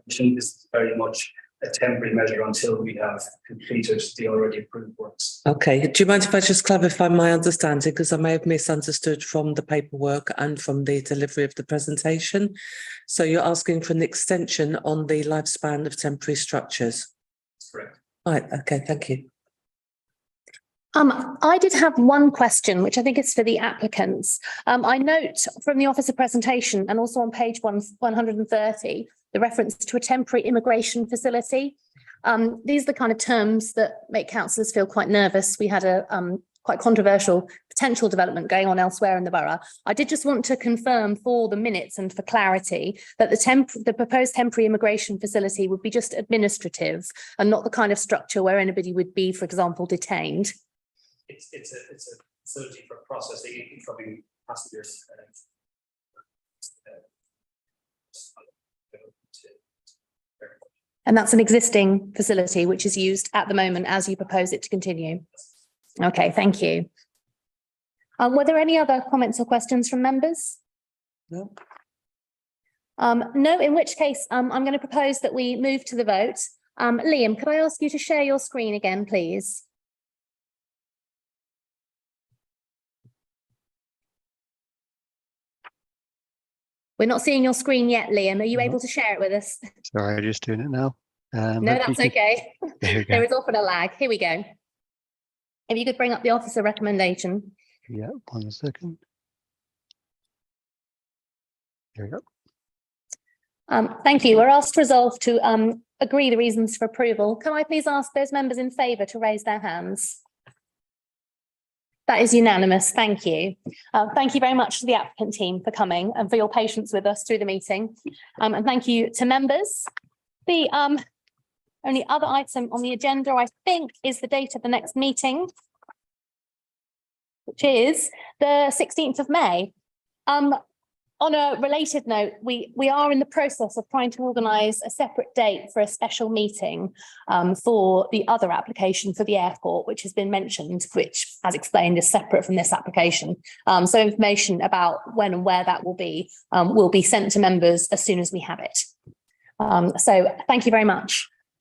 Speaker 20: This is very much a temporary measure until we have completed the already approved works.
Speaker 5: Okay. Do you mind if I just clarify my understanding, because I may have misunderstood from the paperwork and from the delivery of the presentation? So you're asking for an extension on the lifespan of temporary structures?
Speaker 20: That's correct.
Speaker 5: Right. Okay. Thank you.
Speaker 1: I did have one question, which I think is for the applicants. I note from the officer presentation and also on page 130, the reference to a temporary immigration facility. These are the kind of terms that make councillors feel quite nervous. We had a quite controversial potential development going on elsewhere in the borough. I did just want to confirm for the minutes and for clarity that the proposed temporary immigration facility would be just administrative and not the kind of structure where anybody would be, for example, detained.
Speaker 20: It's a facility for processing incoming passengers.
Speaker 1: And that's an existing facility which is used at the moment as you propose it to continue. Okay, thank you. Were there any other comments or questions from members?
Speaker 5: No.
Speaker 1: No, in which case I'm going to propose that we move to the vote. Liam, could I ask you to share your screen again, please? We're not seeing your screen yet, Liam. Are you able to share it with us?
Speaker 10: Sorry, just doing it now.
Speaker 1: No, that's okay. There is often a lag. Here we go. If you could bring up the officer recommendation.
Speaker 10: Yeah, 1 second. Here we go.
Speaker 1: Thank you. We're asked to resolve to agree the reasons for approval. Can I please ask those members in favour to raise their hands? That is unanimous. Thank you. Thank you very much to the applicant team for coming and for your patience with us through the meeting. And thank you to members. The only other item on the agenda, I think, is the date of the next meeting, which is the 16th of May. On a related note, we are in the process of trying to organise a separate date for a special meeting for the other application for the airport, which has been mentioned, which, as explained, is separate from this application. So information about when and where that will be sent to members as soon as we have it. So thank you very much.